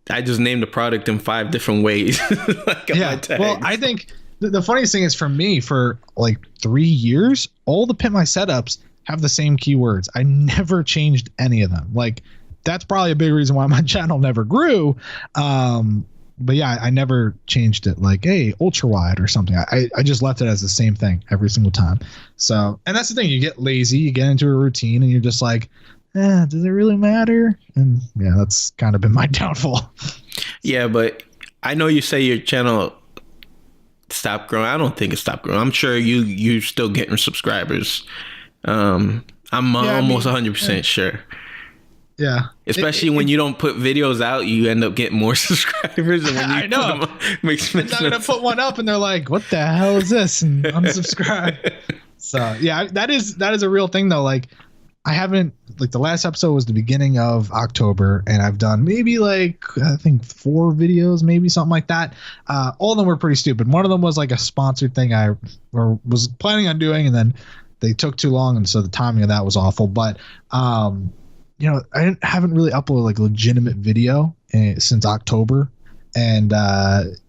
I just named the product in 5 different ways. Well, I think the funniest thing is for me, for like 3 years, all the Pimp My setups have the same keywords. I never changed any of them. Like, that's probably a big reason why my channel never grew. But yeah, I never changed it like, hey, ultra wide or something. I just left it as the same thing every single time. So, and that's the thing. You get lazy, you get into a routine, and you're just like, does it really matter? And yeah, that's kind of been my downfall. Yeah, but I know you say your channel stopped growing. I don't think it stopped growing. I'm sure you're still getting subscribers. I'm almost 100% sure. Yeah. Especially when you don't put videos out, you end up getting more subscribers. And when you I know. Makes I'm not gonna put one up and they're like, what the hell is this? And unsubscribe. So yeah, that is a real thing though. Like, I haven't, like, the last episode was the beginning of October, and I've done maybe like, I think 4 videos, maybe something like that. All of them were pretty stupid. One of them was like a sponsored thing I was planning on doing, and then they took too long, and so the timing of that was awful. But you know, I haven't really uploaded like a legitimate video since October. And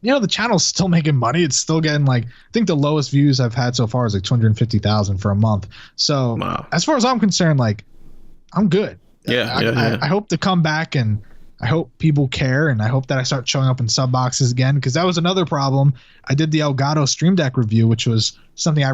you know, the channel's still making money. It's still getting, like, I think the lowest views I've had so far is like 250,000 for a month. So as far as I'm concerned, like, I'm good. I hope to come back, and I hope people care, and I hope that I start showing up in sub boxes again, because that was another problem. I did the Elgato Stream Deck review, which was something I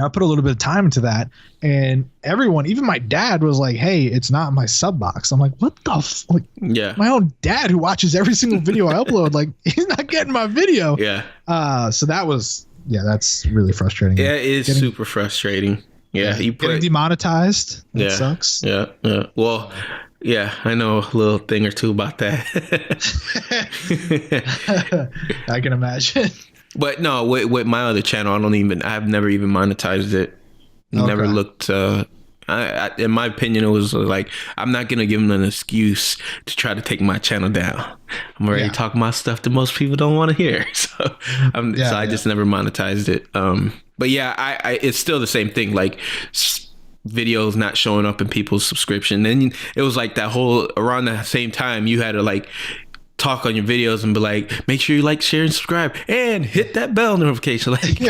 put a little bit of time into that, and everyone, even my dad, was like, hey, it's not in my sub box. I'm like, what the like, yeah, my own dad, who watches every single video I upload, like, he's not getting my video. So that was, that's really frustrating. Yeah, it is super frustrating. You getting demonetized. That sucks. Well, I know a little thing or two about that. I can imagine. But no, with my other channel, I've never even monetized it. Never looked. In my opinion, it was like, I'm not gonna give them an excuse to try to take my channel down. I'm already talking about stuff that most people don't want to hear, so I just never monetized it. But I it's still the same thing. Like, videos not showing up in people's subscription. Then it was like that whole, around the same time, you had to like talk on your videos and be like, make sure you like, share, and subscribe, and hit that bell notification. Like,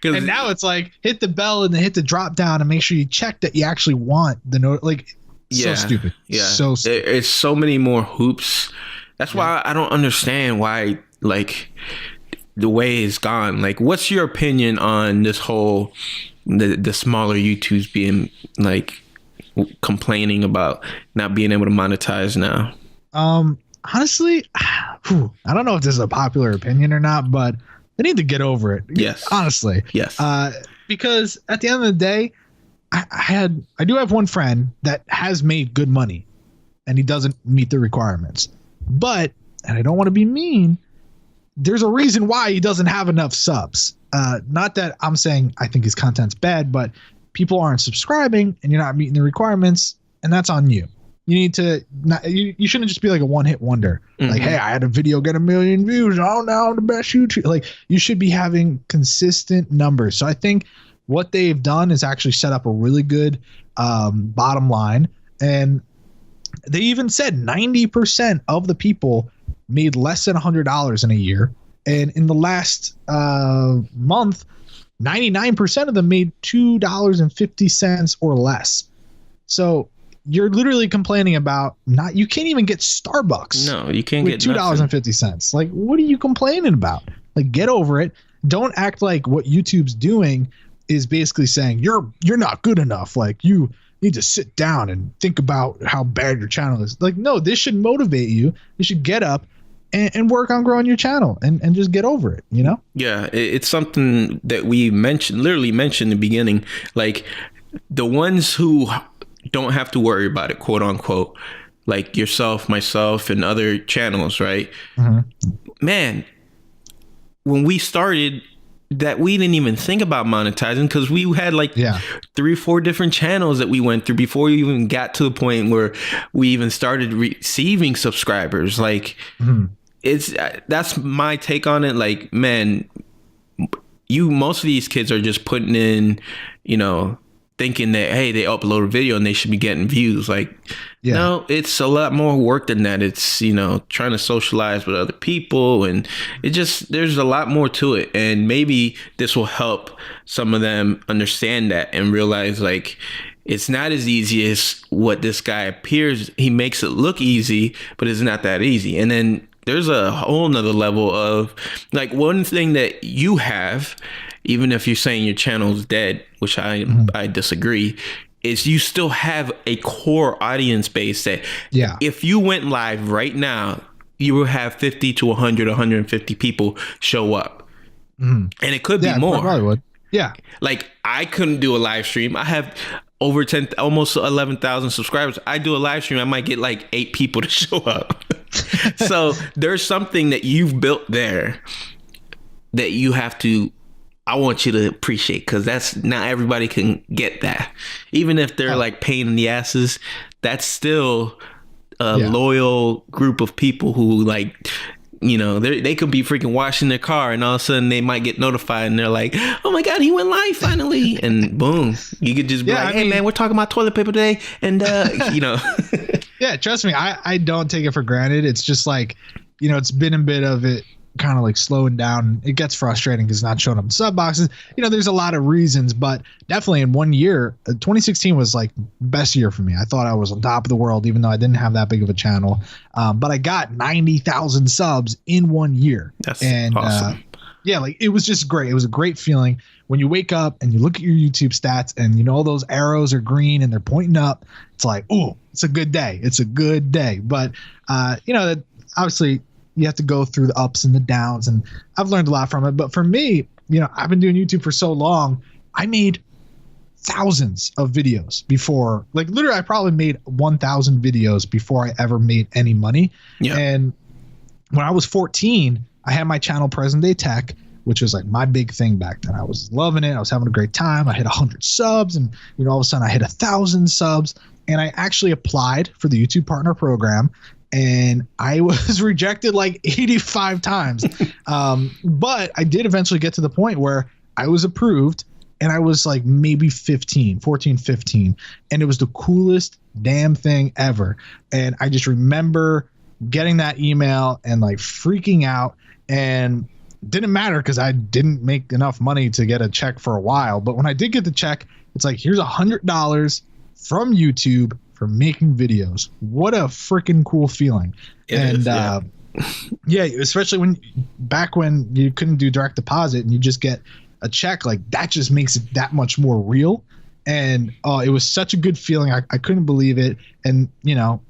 and now it's like, hit the bell and then hit the drop down and make sure you check that you actually want the note. Like, so stupid. So stupid. It's so many more hoops. That's why I don't understand why, like, the way it's gone. Like, what's your opinion on this whole the smaller YouTubes being like complaining about not being able to monetize now? Honestly, I don't know if this is a popular opinion or not, but they need to get over it. Yes. Honestly. Yes. Because at the end of the day, I do have one friend that has made good money, and he doesn't meet the requirements. But, and I don't want to be mean, there's a reason why he doesn't have enough subs. Not that I'm saying I think his content's bad, but people aren't subscribing and you're not meeting the requirements, and that's on you. You need to you shouldn't just be like a one-hit wonder. Mm-hmm. Like, hey, I had a video get 1 million views. Oh, now I'm the best YouTube. Like, you should be having consistent numbers. So I think what they've done is actually set up a really good bottom line. And they even said 90% of the people made less than $100 in a year. And in the last month, 99% of them made $2.50 or less. So you're literally complaining about you can't even get Starbucks. No, you can't get $2.50. Like, what are you complaining about? Like, get over it. Don't act like what YouTube's doing is basically saying you're not good enough. Like, you need to sit down and think about how bad your channel is. Like, no, this should motivate you. You should get up and work on growing your channel and just get over it, you know? Yeah, it's something that we literally mentioned in the beginning. Like the ones who don't have to worry about it, quote unquote, like yourself, myself, and other channels, right? Man, when we started, that we didn't even think about monetizing because we had like 3 or 4 different channels that we went through before we even got to the point where we even started receiving subscribers. Like that's my take on it. Like, man, most of these kids are just putting in, you know, thinking that, hey, they upload a video and they should be getting views. Like, no, it's a lot more work than that. It's, you know, trying to socialize with other people, and there's a lot more to it. And maybe this will help some of them understand that and realize, like, it's not as easy as what this guy appears. He makes it look easy, but it's not that easy. And then there's a whole nother level of, like, one thing that you have, even if you're saying your channel's dead, which I disagree, is you still have a core audience base that if you went live right now, you will have 50 to 100, 150 people show up. And it could be more. Probably would. Yeah. Like, I couldn't do a live stream. I have over almost 11,000 subscribers. I do a live stream, I might get like 8 people to show up. So there's something that you've built there that you have to, I want you to appreciate, because that's not everybody can get that. Even if they're like pain in the asses, that's still a loyal group of people who, like, you know, they could be freaking washing their car and all of a sudden they might get notified and they're like, oh my God, he went live finally. And boom, you could just be like, hey, man, we're talking about toilet paper today. And, you know. Yeah, trust me, I don't take it for granted. It's just like, you know, it's been a bit of it kind of like slowing down. It gets frustrating because it's not showing up in sub boxes. You know, there's a lot of reasons, but definitely in one year, 2016 was like best year for me. I thought I was on top of the world, even though I didn't have that big of a channel. But I got 90,000 subs in 1 year. That's awesome. Yeah, like it was just great. It was a great feeling when you wake up and you look at your YouTube stats and, you know, those arrows are green and they're pointing up. It's like, oh, it's a good day. It's a good day. But, you know, that obviously you have to go through the ups and the downs, and I've learned a lot from it. But for me, you know, I've been doing YouTube for so long. I made thousands of videos before, like literally I probably made 1,000 videos before I ever made any money. Yeah. And when I was 14, I had my channel Present Day Tech, which was like my big thing back then. I was loving it. I was having a great time. I hit 100 subs, and, you know, all of a sudden I hit 1,000 subs, and I actually applied for the YouTube Partner Program. And I was rejected like 85 times. But I did eventually get to the point where I was approved, and I was like maybe 14, 15. And it was the coolest damn thing ever. And I just remember getting that email and like freaking out, and didn't matter because I didn't make enough money to get a check for a while. But when I did get the check, it's like, here's $100 from YouTube for making videos. What a freaking cool feeling. Yeah, especially back when you couldn't do direct deposit and you just get a check, like that just makes it that much more real. And it was such a good feeling. I couldn't believe it. And, you know,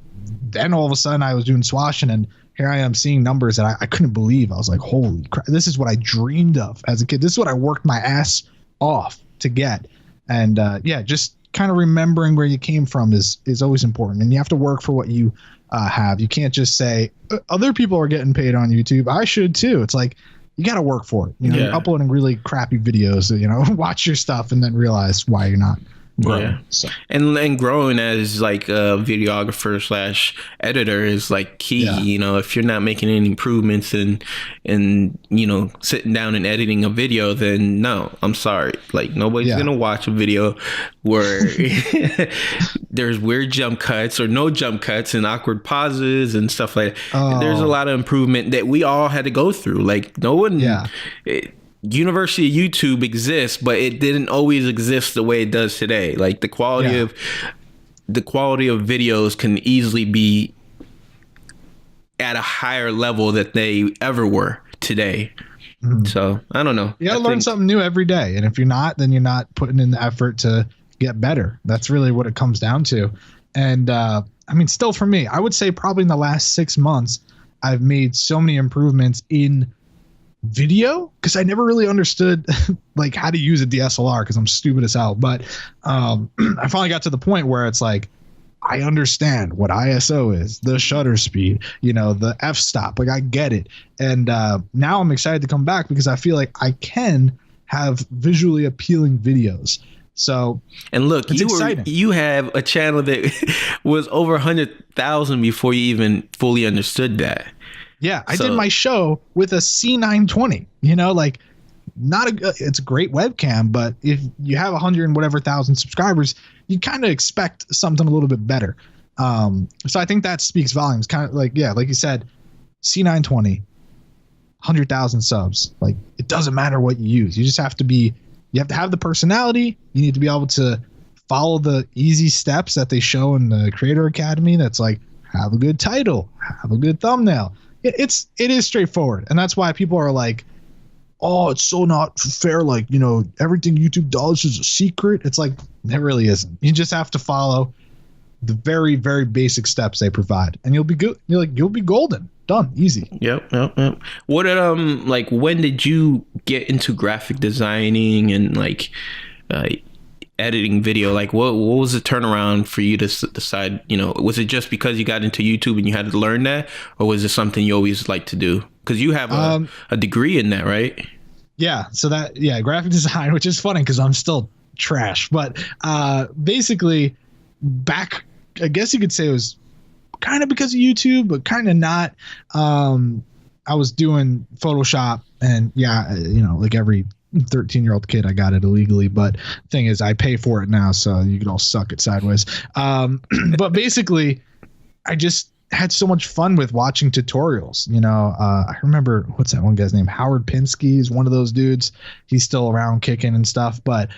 then all of a sudden I was doing swashin, and here I am seeing numbers that I couldn't believe. I was like, holy crap, this is what I dreamed of as a kid. This is what I worked my ass off to get. And yeah, just kind of remembering where you came from is always important. And you have to work for what you have. You can't just say other people are getting paid on YouTube, I should too. It's like, you got to work for it. You know, you're uploading really crappy videos, you know, watch your stuff and then realize why you're not growing. Yeah. So. And growing as like a videographer / editor is like key. Yeah. You know, if you're not making any improvements and you know, sitting down and editing a video, then no, I'm sorry. Like nobody's gonna watch a video where there's weird jump cuts or no jump cuts and awkward pauses and stuff like that. There's a lot of improvement that we all had to go through. Like no one University of YouTube exists, but it didn't always exist the way it does today. Like the quality of videos can easily be at a higher level that they ever were today. So I don't know. You gotta learn something new every day, and if you're not, then you're not putting in the effort to get better. That's really what it comes down to. And I mean, still for me, I would say probably in the last 6 months, I've made so many improvements in video because I never really understood like how to use a DSLR because I'm stupid as hell. But I finally got to the point where it's like, I understand what ISO is, the shutter speed, the f-stop. Like I get it. And now I'm excited to come back because I feel like I can have visually appealing videos. So, and look, you have a channel that was over 100,000 before you even fully understood that. Yeah, I did my show with a C920. Like it's a great webcam, but if you have 100 and whatever thousand subscribers, you kind of expect something a little bit better. So I think that speaks volumes. Kind of like, yeah, like you said, C920, 100,000 subs. Like it doesn't matter what you use. You just have to have the personality. You need to be able to follow the easy steps that they show in the Creator Academy. That's like, have a good title, have a good thumbnail. It is straightforward. And that's why people are like, oh, it's so not fair. Like, everything YouTube does is a secret. It's like, it really isn't. You just have to follow the very, very basic steps they provide and you'll be good. You'll be golden. Done. Easy. Yep. What did like when did you get into graphic designing and like editing video? Like what was the turnaround for you to decide, was it just because you got into YouTube and you had to learn that, or was it something you always liked to do? Because you have a degree in that, right? Yeah. So graphic design, which is funny because I'm still trash, but basically back, I guess you could say it was kind of because of YouTube, but kind of not. I was doing Photoshop and like every 13-year-old kid, I got it illegally, but thing is I pay for it now, so you can all suck it sideways. But basically I just had so much fun with watching tutorials. I remember, what's that one guy's name? Howard Pinsky is one of those dudes. He's still around kicking and stuff, but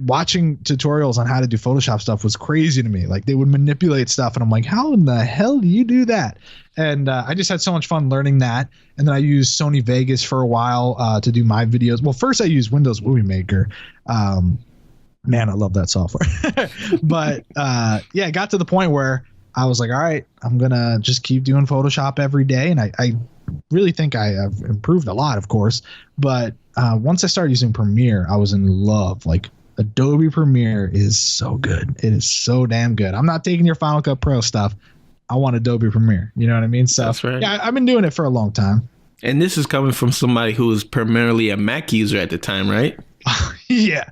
watching tutorials on how to do Photoshop stuff was crazy to me. Like they would manipulate stuff and I'm like, how in the hell do you do that? And I just had so much fun learning that. And then I used Sony Vegas for a while to do my videos. Well, first I used Windows Movie Maker. Man, I love that software. But it got to the point where I was like, all right, I'm going to just keep doing Photoshop every day. And I really think I have improved a lot, of course. But once I started using Premiere, I was in love. Like Adobe Premiere is so good. It is so damn good. I'm not taking your Final Cut Pro stuff. I want Adobe Premiere. You know what I mean? So that's right. Yeah, I've been doing it for a long time. And this is coming from somebody who was primarily a Mac user at the time, right? Yeah.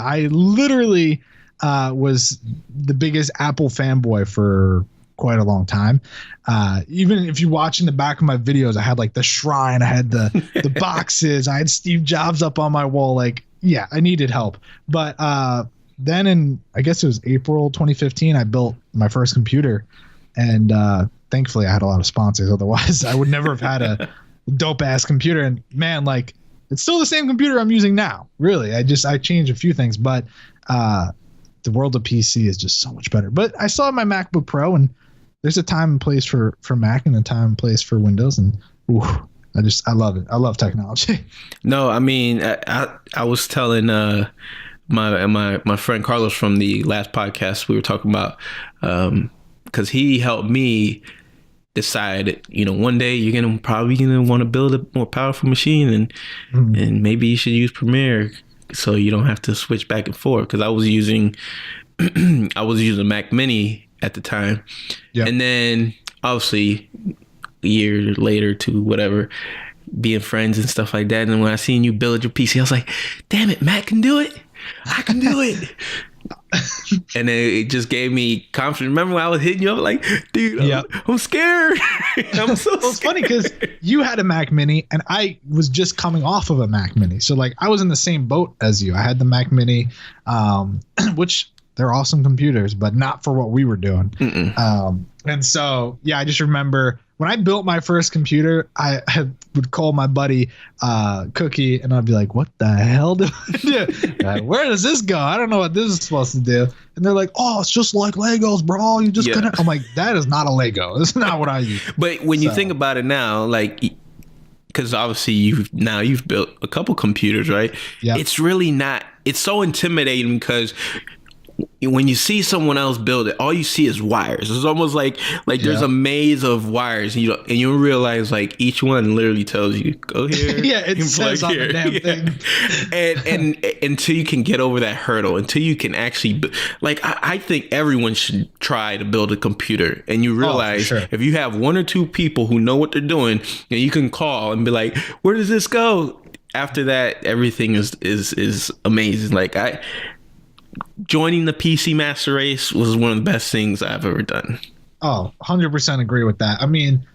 I literally was the biggest Apple fanboy for quite a long time. Even if you watch in the back of my videos, I had like the shrine, I had the boxes, I had Steve Jobs up on my wall. Like, yeah, I needed help. But then in, I guess it was April 2015, I built my first computer. And thankfully I had a lot of sponsors. Otherwise I would never have had a dope ass computer. And man, like it's still the same computer I'm using now. Really. I changed a few things, but the world of PC is just so much better. But I still have my MacBook Pro, and there's a time and place for Mac and a time and place for Windows. And I love it. I love technology. No, I mean, I was telling my friend Carlos from the last podcast we were talking about, because he helped me decide, one day you're probably gonna want to build a more powerful machine, and maybe you should use Premiere so you don't have to switch back and forth. Because I was using Mac Mini at the time, and then obviously a year later to whatever, being friends and stuff like that. And when I seen you build your PC, I was like, damn it, Matt can do it. I can do it. And then it just gave me confidence. Remember when I was hitting you up like, dude, I'm scared. I'm so Well, it's funny because you had a Mac Mini and I was just coming off of a Mac Mini. So like I was in the same boat as you. I had the Mac Mini, which they're awesome computers, but not for what we were doing. And so, yeah, I just remember when I built my first computer, I would call my buddy Cookie, and I'd be like, what the hell do I do? Where does this go? I don't know what this is supposed to do. And they're like, oh, it's just like Legos, bro. You just couldn't. I'm like, that is not a Lego. That's not what I use. But when you think about it now, like, because obviously you've built a couple computers, right? Yeah. It's really not. It's so intimidating because when you see someone else build it, all you see is wires. It's almost like there's a maze of wires, and you realize like each one literally tells you go here. Yeah, it says on the damn thing. And until you can get over that hurdle, until you can actually like, I think everyone should try to build a computer, and you realize if you have one or two people who know what they're doing, and you can call and be like, where does this go? After that, everything is amazing. Like joining the PC Master Race was one of the best things I've ever done. Oh, 100% agree with that. I mean,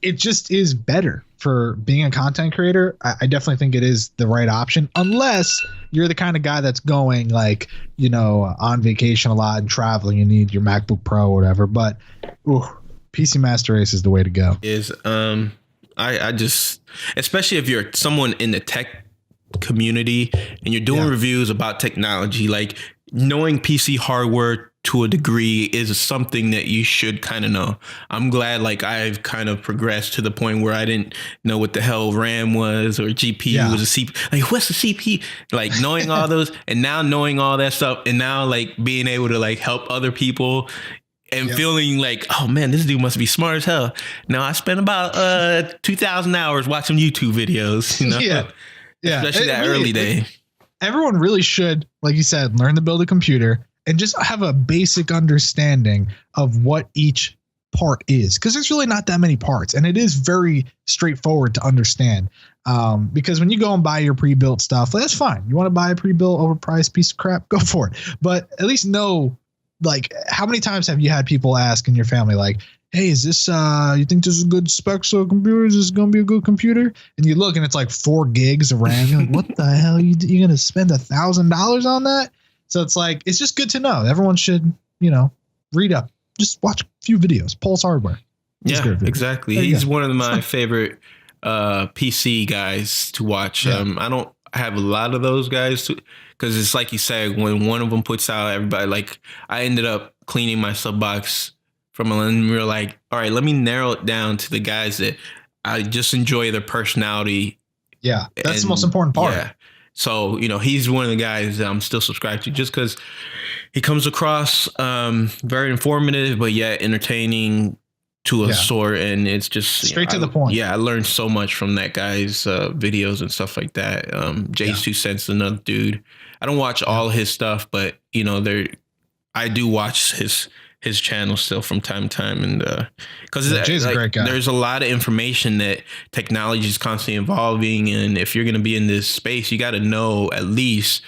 it just is better for being a content creator. I definitely think it is the right option, unless you're the kind of guy that's going like, on vacation a lot and traveling. You need your MacBook Pro or whatever. But PC Master Race is the way to go. I just, especially if you're someone in the tech community and you're doing reviews about technology, like knowing PC hardware to a degree is something that you should kind of know. I'm glad like I've kind of progressed to the point where I didn't know what the hell RAM was or GPU was a CPU. Like what's the CPU? Like knowing all those and now knowing all that stuff and now like being able to like help other people and feeling like, oh man, this dude must be smart as hell. Now I spent about 2,000 hours watching YouTube videos, especially that early day. Everyone really should, like you said, learn to build a computer and just have a basic understanding of what each part is, because there's really not that many parts, and it is very straightforward to understand. Because when you go and buy your pre-built stuff, that's fine. You want to buy a pre-built overpriced piece of crap, go for it. But at least know, like, how many times have you had people ask in your family, like, hey, is this, you think this is a good specs of computer? Is this going to be a good computer? And you look and it's like 4 gigs of RAM. You're like, what the hell? You going to spend $1,000 on that? So it's like, it's just good to know. Everyone should, read up, just watch a few videos, Pulse Hardware. Exactly. He's one of my favorite PC guys to watch. I don't have a lot of those guys because it's like you said, when one of them puts out, everybody, like I ended up cleaning my sub box from a, and we were like, all right, let me narrow it down to the guys that I just enjoy their personality. Yeah, that's the most important part. Yeah. So, he's one of the guys that I'm still subscribed to just because he comes across very informative, but yet entertaining to a sort. And it's just straight to the point. Yeah, I learned so much from that guy's videos and stuff like that. Jay's 2 Cents, another dude. I don't watch all his stuff, but, I do watch his channel still from time to time, and because Jay's a great guy. There's a lot of information that technology is constantly evolving, and if you're going to be in this space, you got to know at least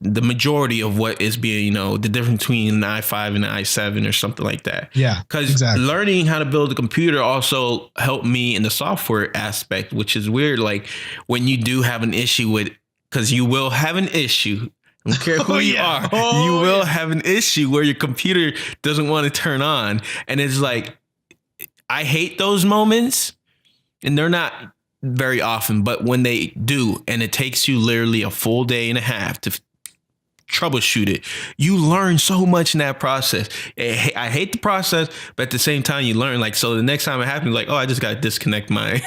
the majority of what is being, the difference between an i5 and an i7 or something like that. Yeah, because learning how to build a computer also helped me in the software aspect, which is weird. Like when you do have an issue with, because you will have an issue. I don't care who you are. You will have an issue where your computer doesn't want to turn on. And it's like, I hate those moments, and they're not very often, but when they do, and it takes you literally a full day and a half to troubleshoot it, you learn so much in that process. I hate the process, but at the same time you learn. Like, so the next time it happens, like, oh, I just got to disconnect my,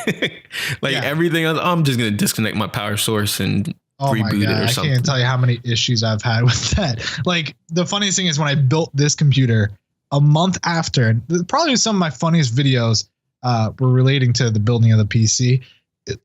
everything else. I'm just going to disconnect my power source and reboot it or something. I can't tell you how many issues I've had with that. Like, the funniest thing is when I built this computer a month after, probably some of my funniest videos were relating to the building of the PC.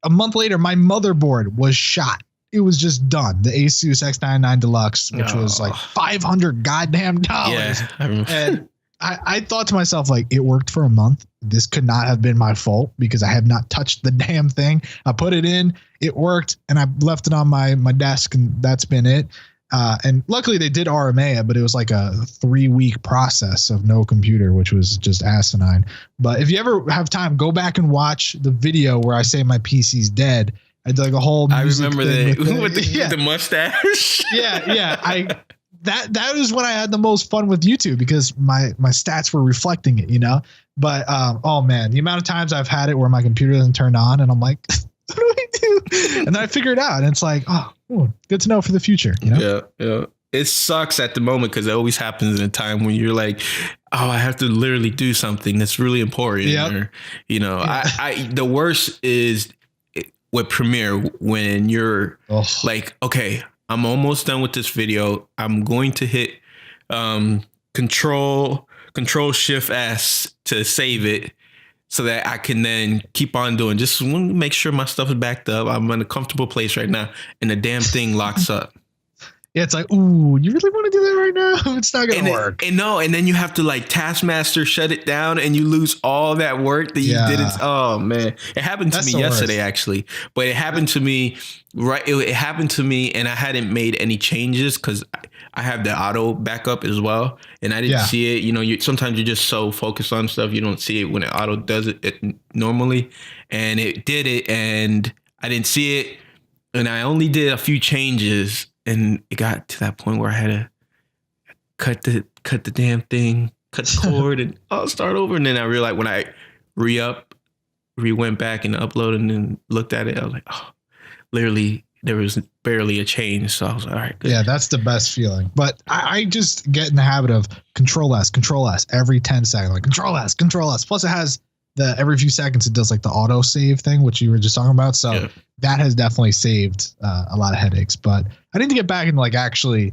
A month later, my motherboard was shot. It was just done. The Asus X99 Deluxe, which was like $500 goddamn dollars. Yeah, and I thought to myself, like, it worked for a month. This could not have been my fault because I have not touched the damn thing. I put it in, it worked, and I left it on my desk, and that's been it. And luckily they did RMA it, but it was like a 3-week process of no computer, which was just asinine. But if you ever have time, go back and watch the video where I say my PC's dead. I did like a whole music I remember thing with the mustache. Yeah. That is when I had the most fun with YouTube because my stats were reflecting it, But oh man, the amount of times I've had it where my computer doesn't turn on and I'm like, what do I do? And then I figure it out and it's like, oh, good to know for the future. Yeah. It sucks at the moment because it always happens in a time when you're like, oh, I have to literally do something that's really important. Yep. Or, I the worst is with Premiere when you're like, okay, I'm almost done with this video. I'm going to hit control shift S to save it, so that I can then keep on doing. Just want to make sure my stuff is backed up. I'm in a comfortable place right now, and the damn thing locks up. Yeah, it's like, ooh, you really want to do that right now? It's not gonna work. And then you have to like Taskmaster shut it down, and you lose all that work that you didn't. Oh man, it happened to me yesterday actually, but it happened to me It happened to me, and I hadn't made any changes because I have the auto backup as well, and I didn't see it. You know, sometimes you're just so focused on stuff you don't see it when the auto does it normally, and it did it, and I didn't see it, and I only did a few changes. And it got to that point where I had to cut the damn thing, cut the cord, and I'll start over. And then I realized when I went back and uploaded and then looked at it, I was like, oh, literally there was barely a change. So I was like, all right, good. Yeah, that's the best feeling. But I just get in the habit of Control S every 10 seconds, like Control S. Plus it has every few seconds it does like the auto save thing, which you were just talking about. So that has definitely saved a lot of headaches. But I need to get back into like actually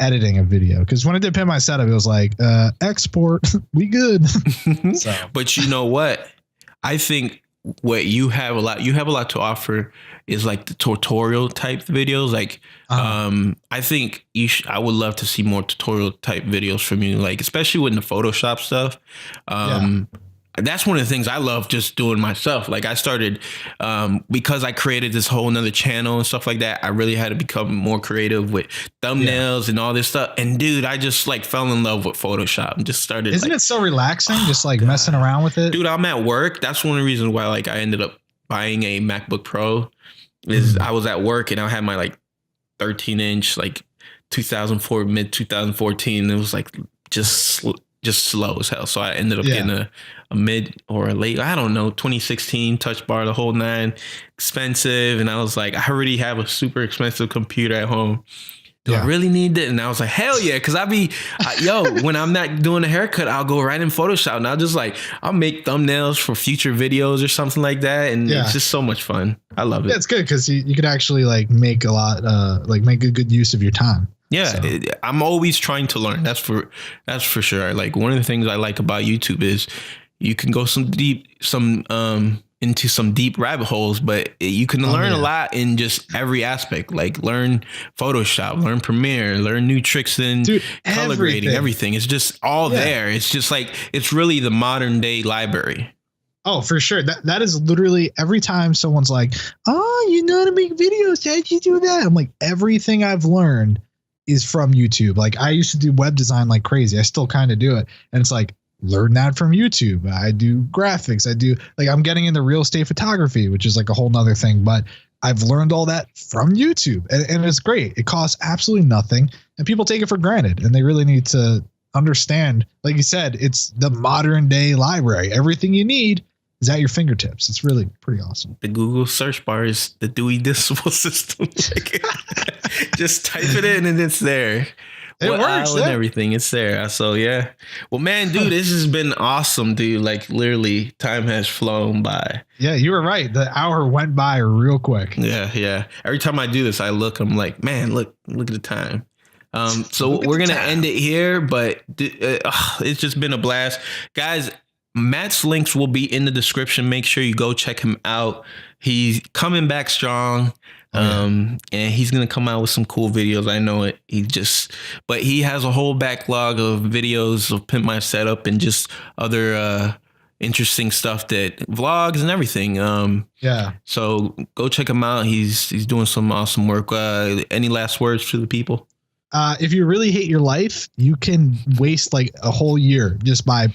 editing a video, because when I did Pin My Setup, it was like export, we good. So. But you know what? I think what you have a lot to offer is like the tutorial type videos. Like I think I would love to see more tutorial type videos from you, like especially with the Photoshop stuff. That's one of the things I love just doing myself. Like I started because I created this whole nother channel and stuff like that. I really had to become more creative with thumbnails and all this stuff. And dude, I just like fell in love with Photoshop and just started. Isn't it so relaxing? Just like messing around with it. Dude, I'm at work. That's one of the reasons why like I ended up buying a MacBook Pro. Is I was at work and I had my like 13-inch like 2004 mid 2014. It was like just slow as hell. So I ended up getting a mid or a late, I don't know, 2016 Touch Bar, the whole 9, expensive. And I was like, I already have a super expensive computer at home. Do I really need it? And I was like, hell yeah. Cause when I'm not doing a haircut, I'll go right in Photoshop and I'll make thumbnails for future videos or something like that. And it's just so much fun. I love it. Yeah, it's good because you could actually like make a lot, make a good use of your time. Yeah, so. I'm always trying to learn. That's for sure. Like one of the things I like about YouTube is you can go into some deep rabbit holes, but you can learn a lot in just every aspect. Like learn Photoshop, learn Premiere, learn new tricks in color grading, everything. It's just all there. It's just like it's really the modern day library. Oh, for sure. That is literally every time someone's like, "Oh, you know how to make videos? How'd you do that?" I'm like, everything I've learned is from YouTube. Like I used to do web design like crazy. I still kind of do it. And it's like, learn that from YouTube. I do graphics. I'm getting into real estate photography, which is like a whole nother thing, but I've learned all that from YouTube and it's great. It costs absolutely nothing and people take it for granted and they really need to understand, like you said, it's the modern day library. Everything you need is at your fingertips. It's really pretty awesome. The Google search bar is the Dewey Decimal System. Just type it in and it's there. It works and everything. It's there. So yeah. Well, man, dude, this has been awesome, dude. Like literally, time has flown by. Yeah, you were right. The hour went by real quick. Yeah. Every time I do this, I'm like, man, look at the time. So we're gonna end it here, but it's just been a blast, guys. Matt's links will be in the description. Make sure you go check him out. He's coming back strong. And he's going to come out with some cool videos. I know it. But he has a whole backlog of videos of Pimp My Setup and just other interesting stuff, that vlogs and everything. So go check him out. He's doing some awesome work. Any last words to the people? If you really hate your life, you can waste like a whole year just by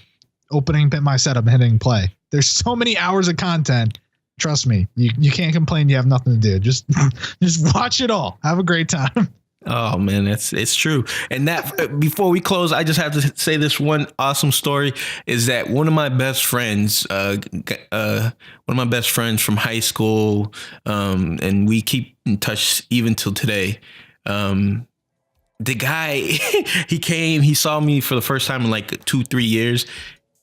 opening Pimp My Setup and hitting play. There's so many hours of content. Trust me, you can't complain. You have nothing to do. Just watch it all. Have a great time. Oh man, it's true. And that before we close, I just have to say this one awesome story is that one of my best friends, from high school, and we keep in touch even till today. The guy, he saw me for the first time in like 2-3 years.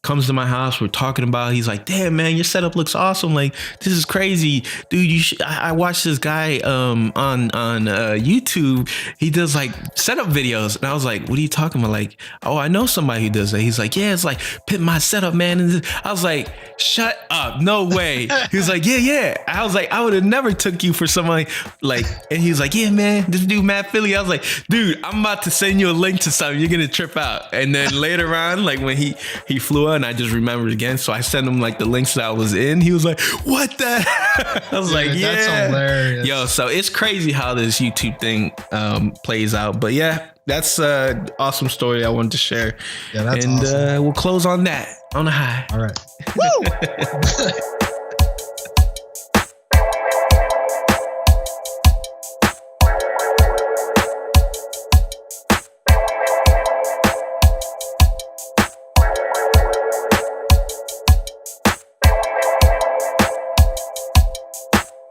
comes to my house. We're talking about, he's like, damn, man, your setup looks awesome. Like, this is crazy, dude. I watched this guy on YouTube. He does like setup videos. And I was like, what are you talking about? Like, oh, I know somebody who does that. He's like, yeah, it's like pimp my setup, man. And I was like, shut up. No way. He was like, yeah. I was like, I would have never took you for somebody like, and he was like, yeah, man, this dude, Matt Philie. I was like, dude, I'm about to send you a link to something. You're going to trip out. And then later on, like when he flew out, and I just remembered again. So I sent him like the links that I was in. He was like, what the? I was like, yeah. That's hilarious. Yo, so it's crazy how this YouTube thing plays out. But yeah, that's an awesome story I wanted to share. Yeah, that's and awesome. We'll close on that, on a high. All right. Woo!